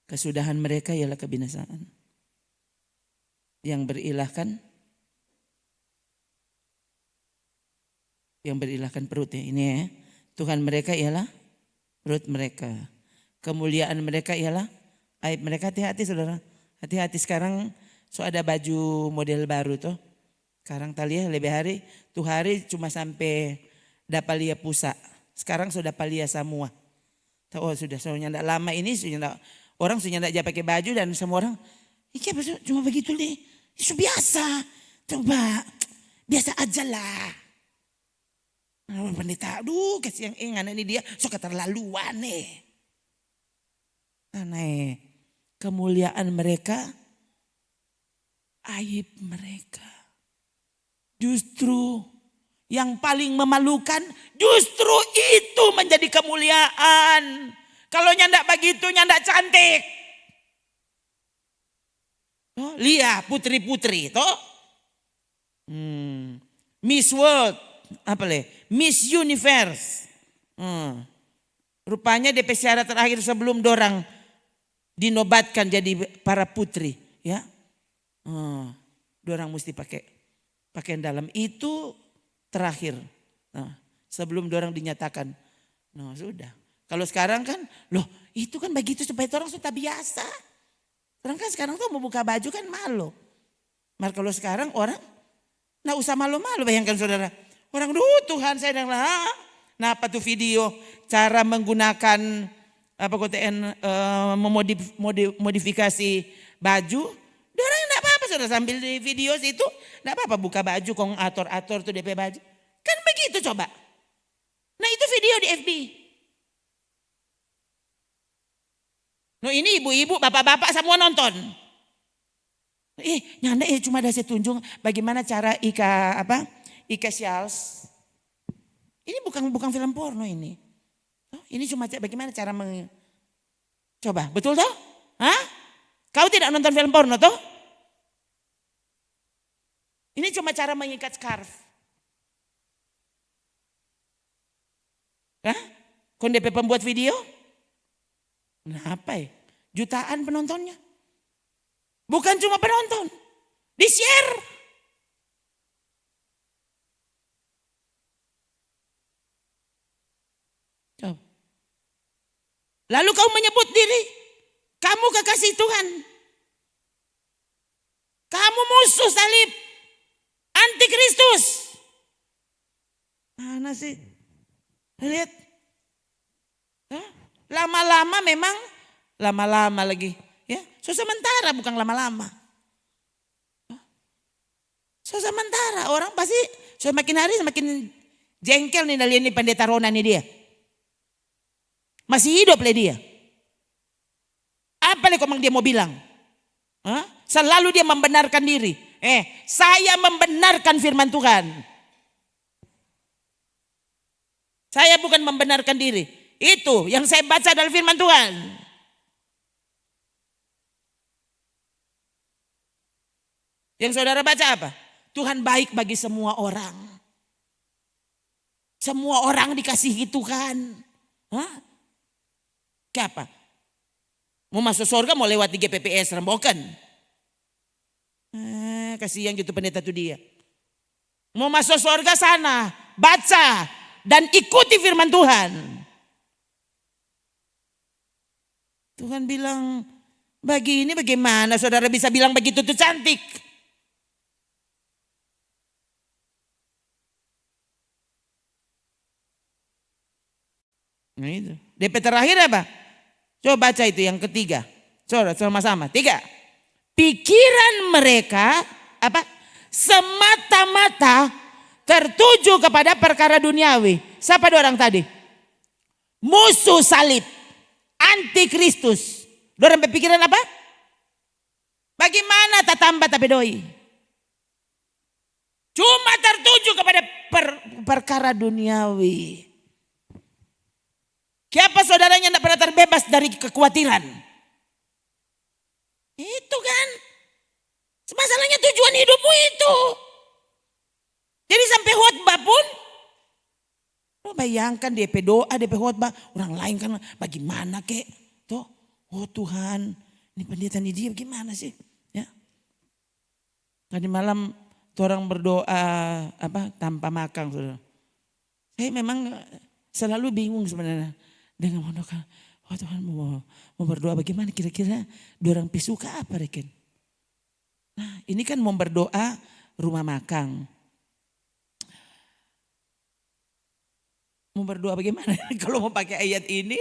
Kesudahan mereka ialah kebinasaan. Yang berilahkan perut ya. Ini ya. Tuhan mereka ialah perut mereka. Kemuliaan mereka ialah aib mereka. Hati-hati saudara. Hati-hati sekarang ada baju model baru tuh. Sekarang talia lebih hari. Tuh hari cuma sampai dapalia pusa. Sekarang sudah palia semua. Oh sudah soalnya lama ini orang sudah tidak pakai baju dan semua orang. Ini cuma begitu deh. Itu biasa. Coba biasa aja lah. Pendeta, aduh kasih yang ingat ini dia suka terlaluan nih. Aneh, kemuliaan mereka, aib mereka. Justru yang paling memalukan, justru itu menjadi kemuliaan. Kalau nyandak begitu, nyandak cantik. Oh, lihat putri-putri, toh. Miss World. Miss Universe. Rupanya DP syarat terakhir sebelum dorang dinobatkan jadi para putri, ya. Dorang mesti pakai pakaian dalam itu terakhir. Sebelum dorang dinyatakan. Sudah. Kalau sekarang kan, itu kan begitu supaya orang sudah biasa. Orang kan sekarang tuh mau buka baju kan malu. Maka kalau sekarang orang nggak usah malu-malu, bayangkan saudara. Orang Tuhan saya bilang nah apa tuh video cara menggunakan modifikasi baju. Orang enggak apa-apa sudah sambil di video situ enggak apa-apa buka baju kong atur-atur tuh DP baju. Kan begitu coba. Nah itu video di FB. Ini ibu-ibu, bapak-bapak semua nonton. Nyanda cuma ada saya tunjuk bagaimana cara Ika Syals. Ini bukan film porno ini. Ini cuma bagaimana cara coba, betul toh? Kau tidak nonton film porno toh? Ini cuma cara mengikat scarf. Kau DP pembuat video? Kenapa ya? Jutaan penontonnya. Bukan cuma penonton. Di-share. Lalu kau menyebut diri, kamu kekasih Tuhan. Kamu musuh salib, antikristus. Mana sih? Lihat. Lama-lama memang, lama-lama lagi. Ya, sementara bukan lama-lama. Sementara orang pasti semakin hari semakin jengkel nih dari ini pendeta Rona nih dia. Masih hidup lah dia. Apa nih komang dia mau bilang? Selalu dia membenarkan diri. Saya membenarkan firman Tuhan. Saya bukan membenarkan diri. Itu yang saya baca dari firman Tuhan. Yang saudara baca apa? Tuhan baik bagi semua orang. Semua orang dikasihi Tuhan. Apa? Mau masuk surga mau lewat di GPPS rembokan. Kasihan gitu pendeta tuh dia. Mau masuk surga sana, baca dan ikuti firman Tuhan. Tuhan bilang, begini bagaimana saudara bisa bilang begitu tuh cantik? Nah itu. DP terakhir apa? Coba baca itu yang ketiga. Coba sama-sama. 3. Pikiran mereka semata-mata tertuju kepada perkara duniawi. Siapa orang tadi? Musuh salib. Antikristus. Dorang berpikiran apa? Bagaimana tatamba tapi doi? Cuma tertuju kepada perkara duniawi. Siapa saudaranya tidak pernah terbebas dari kekhawatiran? Itu kan. Masalahnya tujuan hidupmu itu. Jadi sampai khotbah pun. Bayangkan DP doa, DP khotbah. Orang lain kan bagaimana kek. Tuh, oh Tuhan. Ini pendeta ini dia gimana sih? Ya. Tadi malam orang berdoa tanpa makan. Saudara. Saya memang selalu bingung sebenarnya. Dengan mendoakan, oh Tuhan mau berdoa bagaimana kira-kira dorang suka apa reken. Nah ini kan mau berdoa rumah makan. Mau berdoa bagaimana kalau mau pakai ayat ini.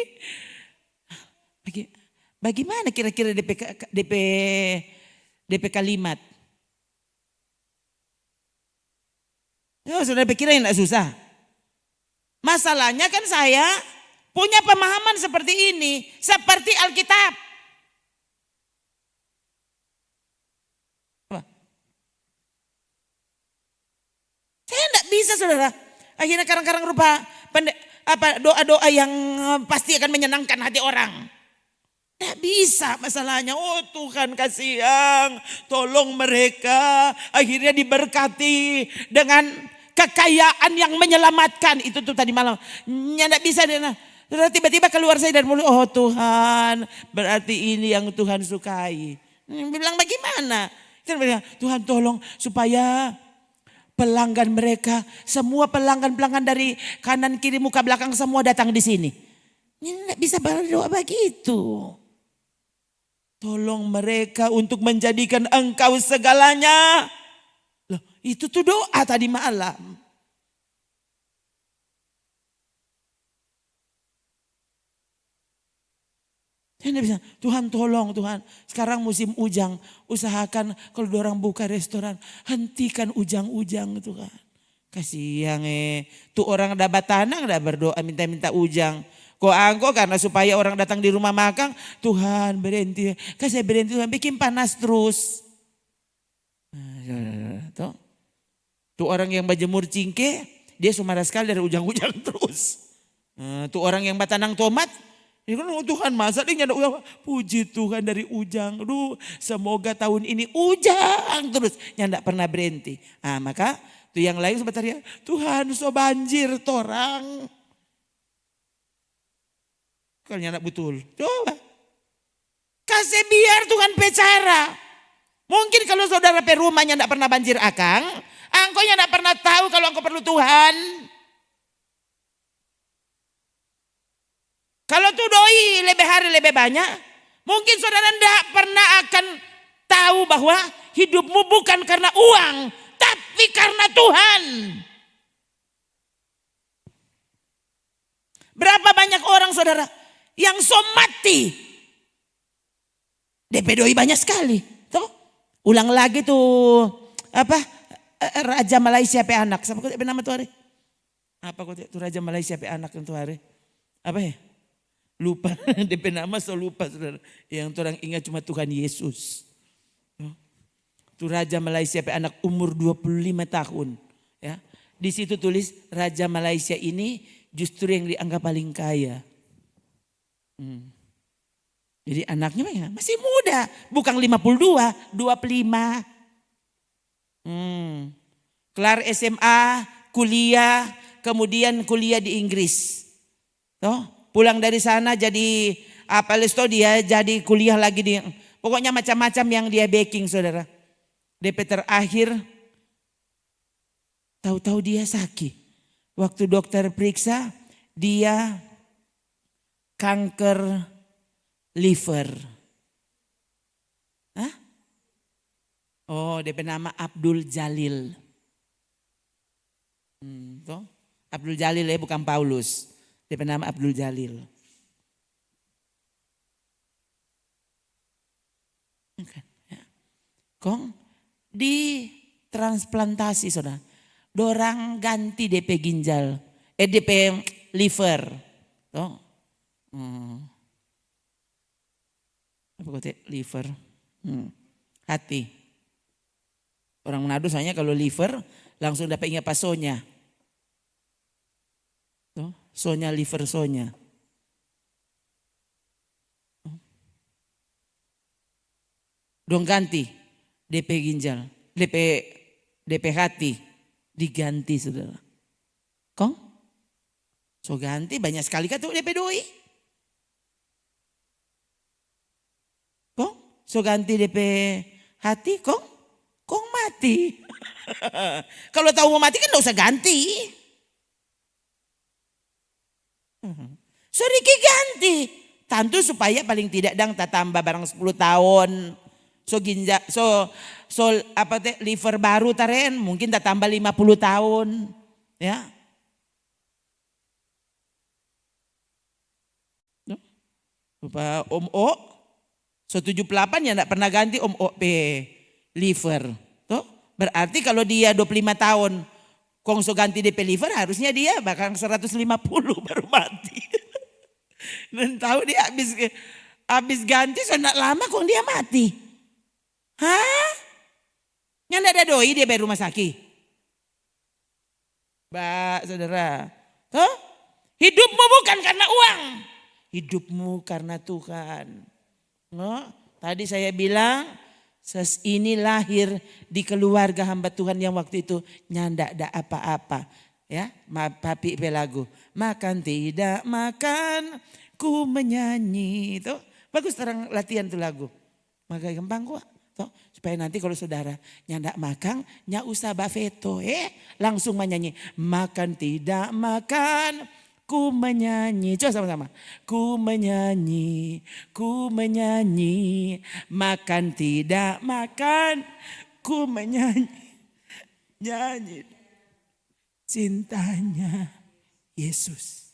Bagaimana kira-kira DP kalimat. Ya sudah pikirin enggak susah. Masalahnya kan saya punya pemahaman seperti ini, seperti Alkitab. Saya enggak bisa saudara. Akhirnya kadang-kadang rupa doa-doa yang pasti akan menyenangkan hati orang. Tidak bisa masalahnya. Oh Tuhan kasihan, tolong mereka. Akhirnya diberkati dengan kekayaan yang menyelamatkan. Itu tuh tadi malam. Tidak bisa. Tiba-tiba keluar saya dari mulut. Oh Tuhan, berarti ini yang Tuhan sukai. Bilang bagaimana? Tuhan tolong supaya pelanggan mereka, semua pelanggan-pelanggan dari kanan kiri muka belakang semua datang di sini. Tidak bisa berdoa begitu. Tolong mereka untuk menjadikan Engkau segalanya. Loh, itu tuh doa tadi malam. Tuhan tolong Tuhan. Sekarang musim ujang. Usahakan kalau orang buka restoran. Hentikan ujang-ujang Tuhan. Kasihan tuh orang dapat tanah dah berdoa minta-minta ujang. Kok angko karena supaya orang datang di rumah makan. Tuhan berhenti. Kasih berhenti Tuhan bikin panas terus. Tuh orang yang berjemur cingke. Dia sumarah sekali dari ujang-ujang terus. Tuh orang yang batanang tomat. Tuhan masa dia nyanda puji Tuhan dari ujang. Aduh, semoga tahun ini ujang terus. Yang tidak pernah berhenti. Maka tuh yang lain sebentar ya. Tuhan so banjir torang. Kalau nyanda betul. Coba. Kasih biar Tuhan bicara. Mungkin kalau saudara pe rumahnya tidak pernah banjir akang. Engkau yang tidak pernah tahu kalau engkau perlu Tuhan. Kalau tuh doi lebih hari lebih banyak, mungkin saudara tidak pernah akan tahu bahwa hidupmu bukan karena uang, tapi karena Tuhan. Berapa banyak orang saudara yang so mati. DP doi banyak sekali. Tuh, ulang lagi tuh Raja Malaysia pe anak. Siapa kau nama tuh hari? Apa kau tuh Raja Malaysia pe anak tuh hari? Apa ya? Lupa, DP nama so lupa saudara. Yang orang ingat cuma Tuhan Yesus. Itu Raja Malaysia anak umur 25 tahun. Ya. Di situ tulis Raja Malaysia ini justru yang dianggap paling kaya. Jadi anaknya masih muda. Bukan 52, 25. Kelar SMA, kuliah, kemudian kuliah di Inggris. Toh? Pulang dari sana jadi dia jadi kuliah lagi di pokoknya macam-macam yang dia baking saudara. DP terakhir tahu-tahu dia sakit. Waktu dokter periksa dia kanker liver. Hah? Oh DP nama Abdul Jalil. Abdul Jalil bukan Paulus. Dia bernama Abdul Jalil. Kong di transplantasi saudara. Dorang ganti DP ginjal. DP liver. Toh. Apa kata liver? hati. Orang Manado soalnya kalau liver langsung dapat ingat pas sonya. Tuh, sonya liver sonya. Dong ganti DP ginjal, DP hati diganti saudara. Kong? So ganti banyak sekali kan tuh DP doi. Kong? So ganti DP hati kong? Kong mati. Kalau tahu mau mati kan gak usah ganti. So Riki ganti. Tentu supaya paling tidak dang tambah barang 10 tahun. So ginjal, so apa teh liver baru taren mungkin tak tambah 50 tahun, ya. Lupa Om O, so 78 ya enggak pernah ganti Om O liver. Tuh, berarti kalau dia 25 tahun kong so ganti DP liver harusnya dia bakal 150 baru mati. Dan tahu dia habis ganti so enggak lama kong dia mati. Hah? Yang enggak ada doi dia bayar rumah sakit. Saudara. Tuh? Hidupmu bukan karena uang. Hidupmu karena Tuhan. No? Tadi saya bilang ini lahir di keluarga hamba Tuhan yang waktu itu nyandak ada apa-apa. Ya, papi lagu. Makan tidak makan, ku menyanyi. Itu bagus terang latihan tuh lagu. Maka gampang gua. Toh, supaya nanti kalau saudara nyandak makan, nya usah bafeto, langsung menyanyi. Makan tidak makan, ku menyanyi. Coba sama-sama. Ku menyanyi, makan tidak makan, ku menyanyi. Nyanyi cintanya Yesus.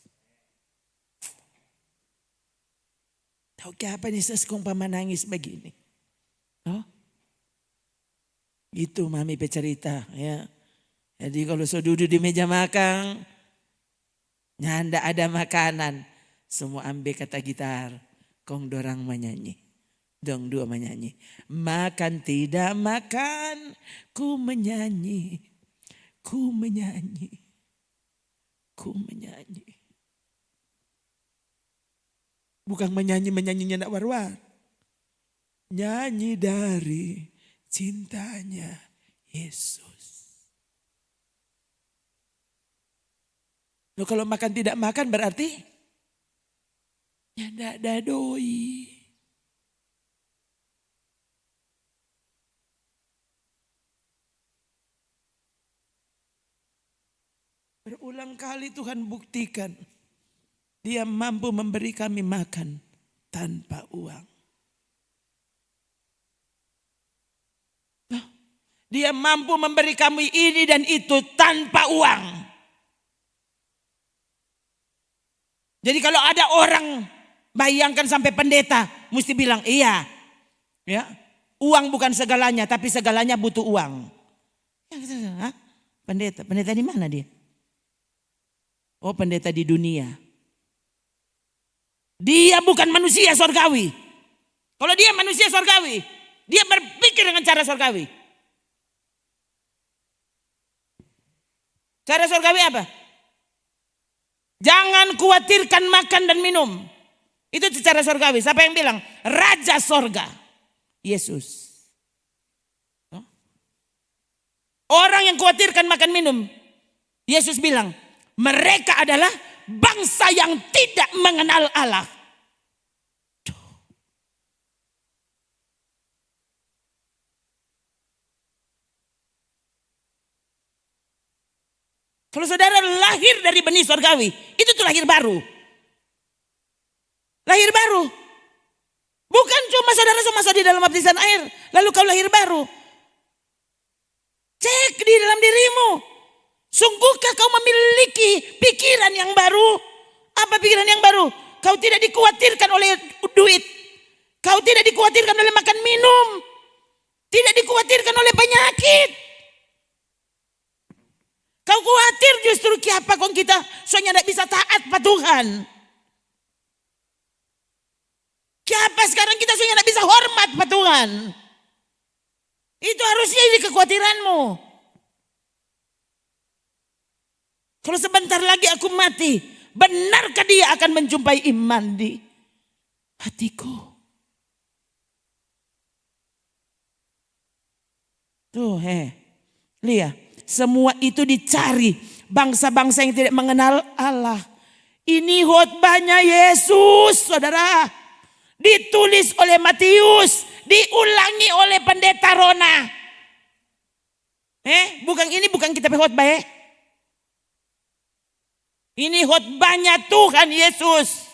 Tahu apa nih seskong pamanangis begini? Oh? Itu mami bercerita ya. Jadi kalau so duduk di meja makan, nyanda ada makanan, semua ambil kata gitar, kong dorang menyanyi, dong dua menyanyi. Makan tidak makan, ku menyanyi, ku menyanyi, ku menyanyi. Bukan menyanyinya nak war-war. Nyanyi dari cintanya Yesus. Loh, kalau makan tidak makan berarti tidak ada doi. Berulang kali Tuhan buktikan Dia mampu memberi kami makan tanpa uang. Dia mampu memberi kami ini dan itu tanpa uang. Jadi kalau ada orang bayangkan sampai pendeta mesti bilang iya. Ya, uang bukan segalanya tapi segalanya butuh uang. Hah? Pendeta di mana dia? Oh, pendeta di dunia. Dia bukan manusia surgawi. Kalau dia manusia surgawi, dia berpikir dengan cara surgawi. Cara surgawi apa? Jangan khawatirkan makan dan minum. Itu cara surgawi. Siapa yang bilang? Raja surga. Yesus. Orang yang khawatirkan makan minum. Yesus bilang, mereka adalah bangsa yang tidak mengenal Allah. Kalau saudara lahir dari benih surgawi, itu tuh lahir baru. Lahir baru. Bukan cuma saudara masuk di dalam baptisan air, lalu kau lahir baru. Cek di dalam dirimu. Sungguhkah kau memiliki pikiran yang baru? Apa pikiran yang baru? Kau tidak dikhawatirkan oleh duit. Kau tidak dikhawatirkan oleh makan minum. Tidak dikhawatirkan oleh penyakit. Kau khawatir justru kiapa kong kita soalnya tidak bisa taat pada Tuhan. Kiapa sekarang kita soalnya tidak bisa hormat pada Tuhan. Itu harusnya ini kekhawatiranmu. Kalau sebentar lagi aku mati, benarkah dia akan menjumpai iman di hatiku? Tuh, lihat, semua itu dicari bangsa-bangsa yang tidak mengenal Allah. Ini khotbahnya Yesus, saudara. Ditulis oleh Matius, diulangi oleh pendeta Rona. Bukan kita khotbah. Ini khotbahnya Tuhan Yesus.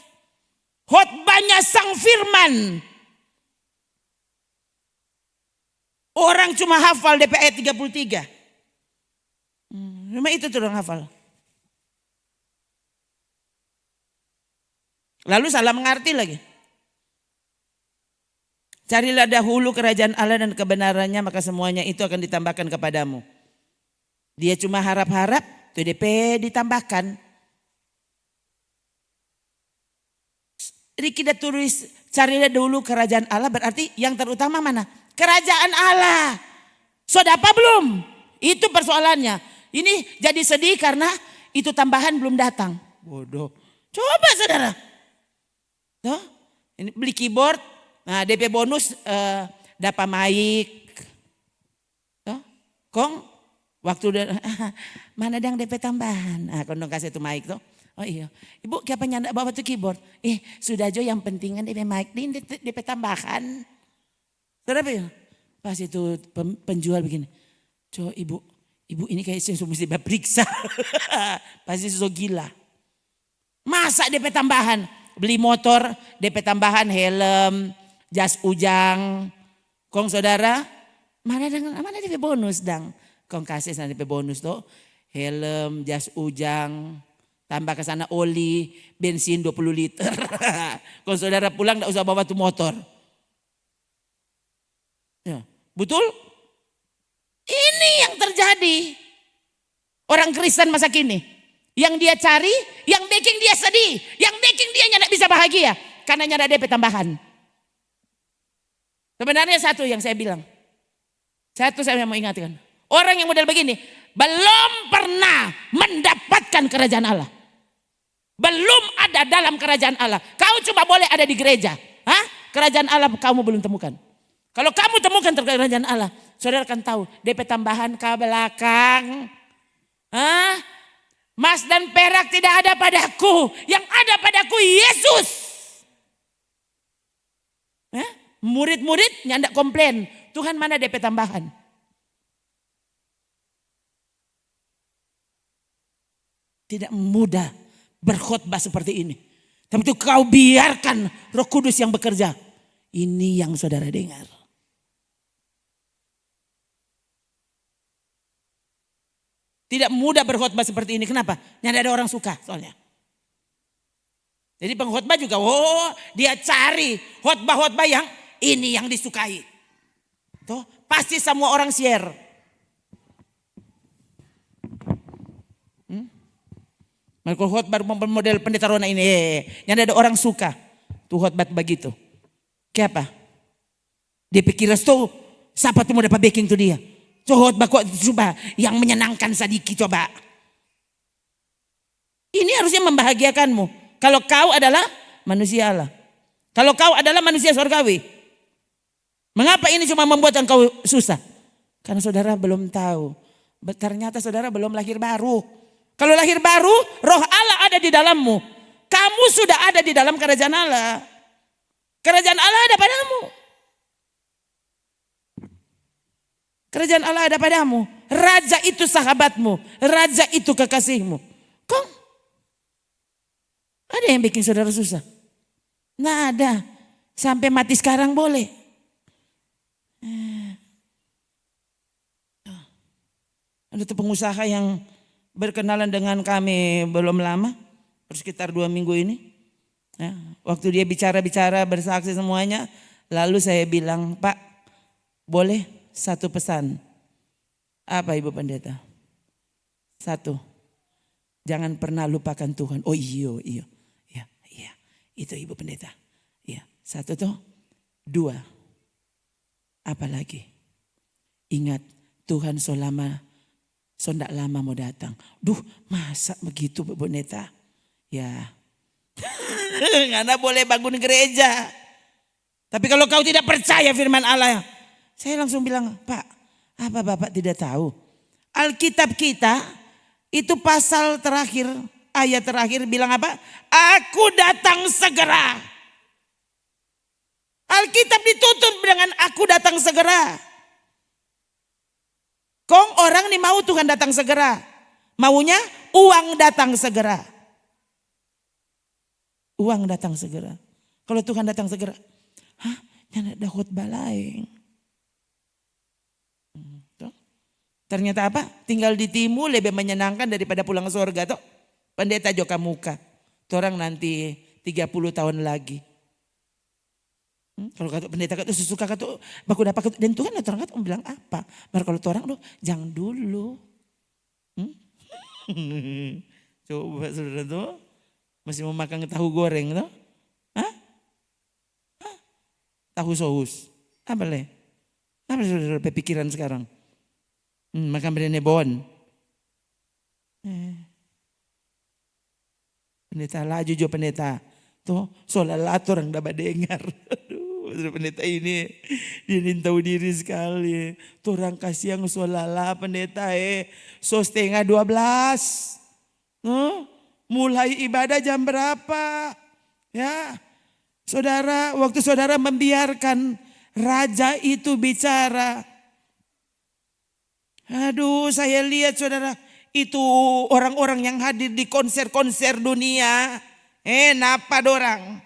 Khotbahnya Sang Firman. Orang cuma hafal DP ayat 33. Memang itu tuh orang hafal. Lalu salah mengerti lagi. Carilah dahulu kerajaan Allah dan kebenarannya, maka semuanya itu akan ditambahkan kepadamu. Dia cuma harap-harap, tuh DP ditambahkan. Jadi kita tulis carilah dulu kerajaan Allah, berarti yang terutama mana? Kerajaan Allah. Sudah apa belum? Itu persoalannya. Ini jadi sedih karena itu tambahan belum datang. Bodoh. Coba saudara. Tuh, ini beli keyboard. Nah DP bonus dapat mic. Tuh, Kong waktu mana yang DP tambahan. Nah kong kasih itu mic tuh. Oh iya, ibu kenapa nyandak bawa tuh keyboard? Sudah jo yang pentingan DP mic ini DP tambahan. Saudara pas itu penjual begini. Jo ibu ini kayak saya mesti periksa. Pasti so gila. Masa DP tambahan? Beli motor DP tambahan helm, jas ujang. Kong saudara, mana DP bonus dang? Kong kasih sana DP bonus tuh. Helm, jas ujang. Tambah ke sana oli, bensin 20 liter. Kalau saudara pulang enggak usah bawa tuh motor. Ya, betul? Ini yang terjadi. Orang Kristen masa kini. Yang dia cari, yang bikin dia sedih. Yang bikin dia tidak bisa bahagia. Karena ada DP tambahan. Sebenarnya satu yang saya bilang. Satu saya mau ingatkan. Orang yang model begini. Belum pernah mendapatkan kerajaan Allah. Belum ada dalam kerajaan Allah. Kau cuma boleh ada di gereja. Kerajaan Allah kamu belum temukan. Kalau kamu temukan kerajaan Allah, saudara akan tahu DP tambahan ke belakang. Emas dan perak tidak ada padaku. Yang ada padaku Yesus. Murid-murid nyandak komplain. Tuhan mana DP tambahan? Tidak mudah berkhotbah seperti ini. Tapi itu kau biarkan Roh Kudus yang bekerja. Ini yang saudara dengar. Tidak mudah berkhotbah seperti ini. Kenapa? Yang ada orang suka soalnya. Jadi pengkhotbah juga, dia cari khotbah-khotbah yang ini yang disukai. Tuh, pasti semua orang share. Kalau khotbah model pendeta Rona ini, yang ada orang suka, tuh khotbah begitu. Kayak apa? Dia pikir tuh, siapa tuh mau dapat backing tuh dia? Khotbah kok coba yang menyenangkan sedikit coba. Ini harusnya membahagiakanmu. Kalau kau adalah manusia Allah. Kalau kau adalah manusia surgawi. Mengapa ini cuma membuat engkau susah? Karena saudara belum tahu. Ternyata saudara belum lahir baru. Kalau lahir baru, roh Allah ada di dalammu. Kamu sudah ada di dalam kerajaan Allah. Kerajaan Allah ada padamu. Kerajaan Allah ada padamu. Raja itu sahabatmu. Raja itu kekasihmu. Kong, ada yang bikin saudara susah? Nggak ada. Sampai mati sekarang boleh. Ada tuh pengusaha yang berkenalan dengan kami belum lama, sekitar 2 minggu ini. Ya, waktu dia bicara-bicara bersaksi semuanya, lalu saya bilang, Pak, boleh satu pesan. Apa Ibu Pendeta? Satu, jangan pernah lupakan Tuhan. Oh iya, itu Ibu Pendeta. Ya, satu tuh, 2, apa lagi? Ingat, Tuhan so ndak lama mau datang. Duh, masa begitu Bu Neta? Ya, Anda boleh bangun gereja. Tapi kalau kau tidak percaya firman Allah, saya langsung bilang, Pak, apa Bapak tidak tahu? Alkitab kita itu pasal terakhir, ayat terakhir bilang apa? Aku datang segera. Alkitab ditutup dengan aku datang segera. Kong orang nih mau Tuhan datang segera. Maunya uang datang segera. Uang datang segera. Kalau Tuhan datang segera. Hah? Yang ada khotbah lain. Ternyata apa? Tinggal di timu lebih menyenangkan daripada pulang ke surga. Toh. Pendeta joka muka. Orang nanti 30 tahun lagi. Kalau kata pendeta kata suka kata baku dapat dan Tuhan orang kata bilang apa? Baru kalau orang tuh jangan dulu. Coba saudara tuh masih mau makan tahu goreng tuh? Hah? Tahu saus. Apa le? Apa saudara pikiran sekarang? Makan berenebon. Pendeta laju jo pendeta. Tuh solat orang dapat dengar. Aduh, pendeta ini dia tahu diri sekali. Tuh orang kasih yang solala pendeta so setengah 12. Mulai ibadah jam berapa? Ya, saudara, waktu saudara membiarkan raja itu bicara. Aduh, saya lihat saudara, itu orang-orang yang hadir di konser-konser dunia. Napa dorang?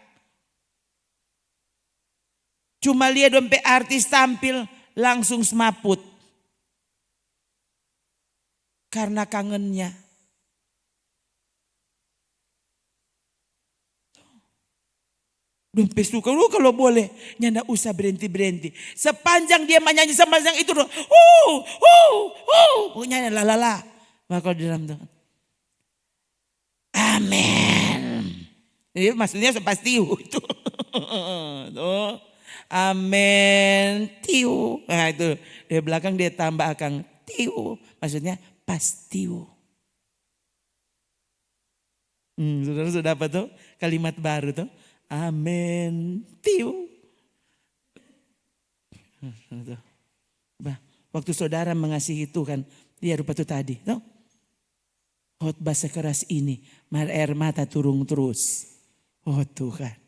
Cuma lihat dompet artis tampil langsung semaput. Karena kangennya. Dompet suka lu kalau boleh. Nyanda usah berhenti-berhenti. Sepanjang dia menyanyi sepanjang itu. Nyanyi lalala. Maka di dalam Tuhan. Amin. Jadi maksudnya sepasti itu. Tuh. Amin. Tiu. Nah itu. Di belakang dia tambah akang. Tiu. Maksudnya pastiu. Saudara sudah dapat tuh kalimat baru tuh. Amin. Tiu. Waktu saudara mengasihi Tuhan. Dia rupa itu tadi. Tuh. Khotbah sekeras ini. Air mata turun terus. Oh Tuhan.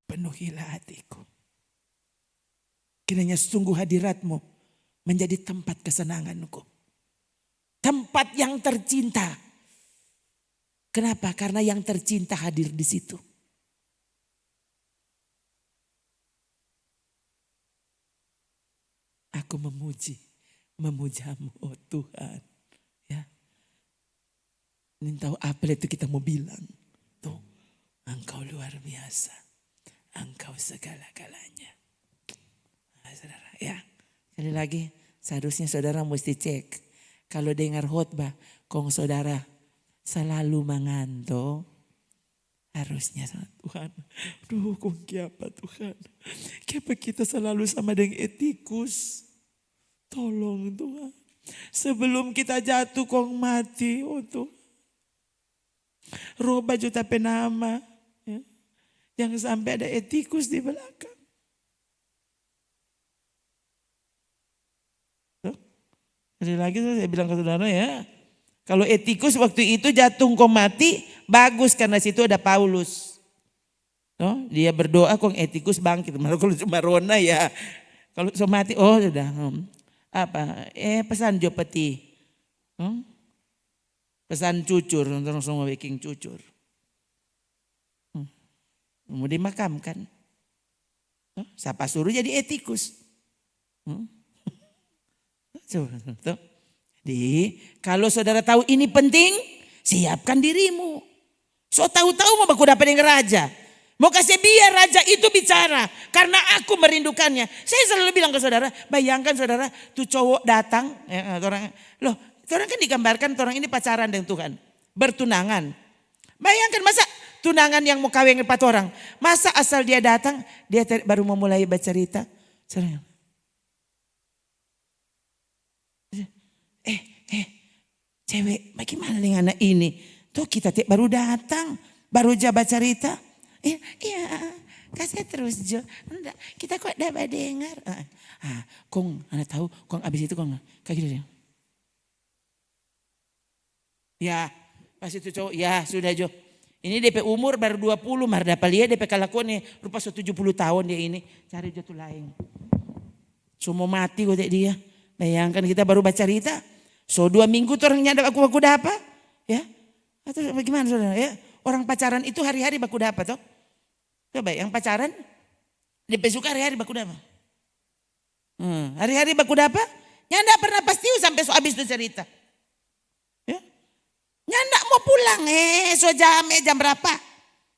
Penuhilah hatiku. Kiranya sungguh hadiratmu menjadi tempat kesenanganku. Tempat yang tercinta. Kenapa? Karena yang tercinta hadir di situ. Aku memujamu, oh Tuhan. Ya. Ini tahu apa itu kita mau bilang. Tuh, Engkau luar biasa. Engkau segala-galanya. Nah, saudara, ya. Sekali lagi, seharusnya saudara mesti cek. Kalau dengar khotbah, kong saudara selalu mengantuk. Harusnya Tuhan. Aduh, kong kiapa Tuhan. Kiapa kita selalu sama dengan etikus. Tolong Tuhan. Sebelum kita jatuh kong mati. Oh Tuhan. Roba juta penama. Ya. Jangan sampai ada etikus di belakang. Sekali lagi saya bilang ke saudara ya. Kalau etikus waktu itu jatuh kong mati. Bagus karena situ ada Paulus. No? Dia berdoa kong etikus bangkit. Kalau cuma Rona ya. Kalau so mati oh sudah. Apa? Pesan jo peti. Pesan cucur. Untuk semua baking cucur. Mau dimakamkan. Siapa suruh jadi etikus. Jadi kalau saudara tahu ini penting, siapkan dirimu. So tahu-tahu mau baku dapat dengan raja. Mau kasih biar raja itu bicara. Karena aku merindukannya. Saya selalu bilang ke saudara, bayangkan saudara tuh cowok datang. Orang kan digambarkan orang ini pacaran dengan Tuhan. Bertunangan. Bayangkan masa tunangan yang mau kawin 4 orang. Masa asal dia datang, dia baru memulai bercerita. Saudara. Cewek, bagaimana dengan anak ini? Tuh kita baru datang, baru jabat cerita. Iya, kasih terus Jo. Enggak, kita kok dapat dengar. Kong, anak tahu, kong abis itu kong kayak gitu. Ya, pas itu cowok, ya sudah Jo. Ini DP umur baru 20, mar dapat lihat DP kelakuan nih, rupa 70 tahun dia ini. Cari jatuh lain. Semua mati kok dia. Bayangkan kita baru baca cerita. So 2 minggu tuh orang nyadap aku dapat. Ya. Atau bagaimana saudara ya. Orang pacaran itu hari-hari baku dapat toh. Coba yang pacaran. DP suka hari-hari baku dapat. Hari-hari baku dapat. Nyanda pernah pasti sampai so habis tuh cerita. Ya. Nyanda mau pulang so jam berapa.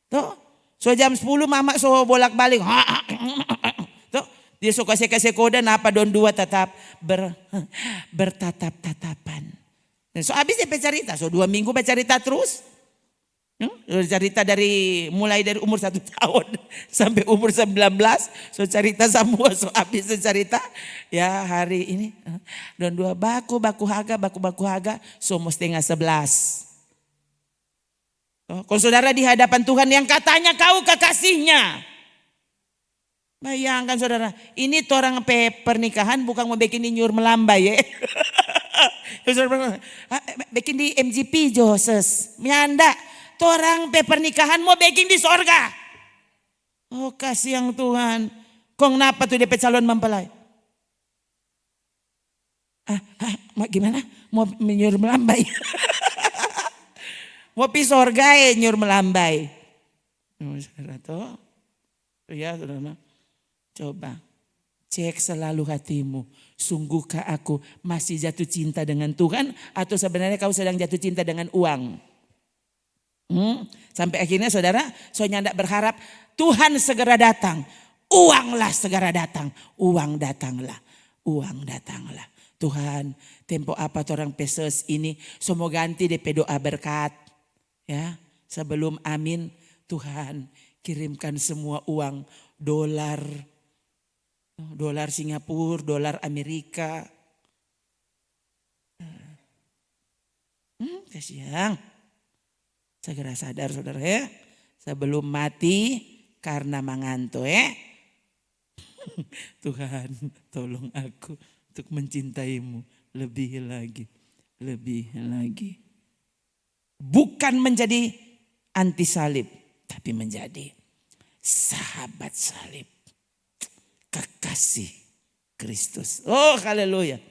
Tuh. So jam 10 mama so bolak-balik. Tuh. Dia so kasih kode napa don 2 tetap bertatap-tatapan. So habis dia cerita, so 2 minggu cerita terus. Cerita mulai dari umur 1 tahun sampai umur 19. So cerita semua, so habis cerita. Ya hari ini don 2 baku haga, so mau setengah 11. Kalau saudara di hadapan Tuhan yang katanya kau kekasihnya. Bayangkan saudara, ini orang pernikahan bukan mau bikin nyur melambai ya. Bikin di MGP Joses. Mianda, orang pernikahan mau bikin di sorga. Oh kasih yang Tuhan. Kong napa tuh DP calon mempelai? Gimana? Mau nyur melambai. Mau pi sorga nyur melambai. Saudara tuh. Ya saudara. Coba cek selalu hatimu. Sungguhkah aku masih jatuh cinta dengan Tuhan atau sebenarnya kau sedang jatuh cinta dengan uang? Sampai akhirnya saudara, soalnya tidak berharap Tuhan segera datang. Uanglah segera datang. Uang datanglah. Tuhan, tempo apa orang peses ini semua ganti DP doa berkat. Ya, sebelum amin, Tuhan kirimkan semua uang dolar Singapura, dolar Amerika. Kasihan. Segera sadar saudara ya. Sebelum mati karena mengantuk ya. Tuhan tolong aku untuk mencintaimu lebih lagi. Bukan menjadi anti salib. Tapi menjadi sahabat salib. Kekasih Kristus. Oh haleluya.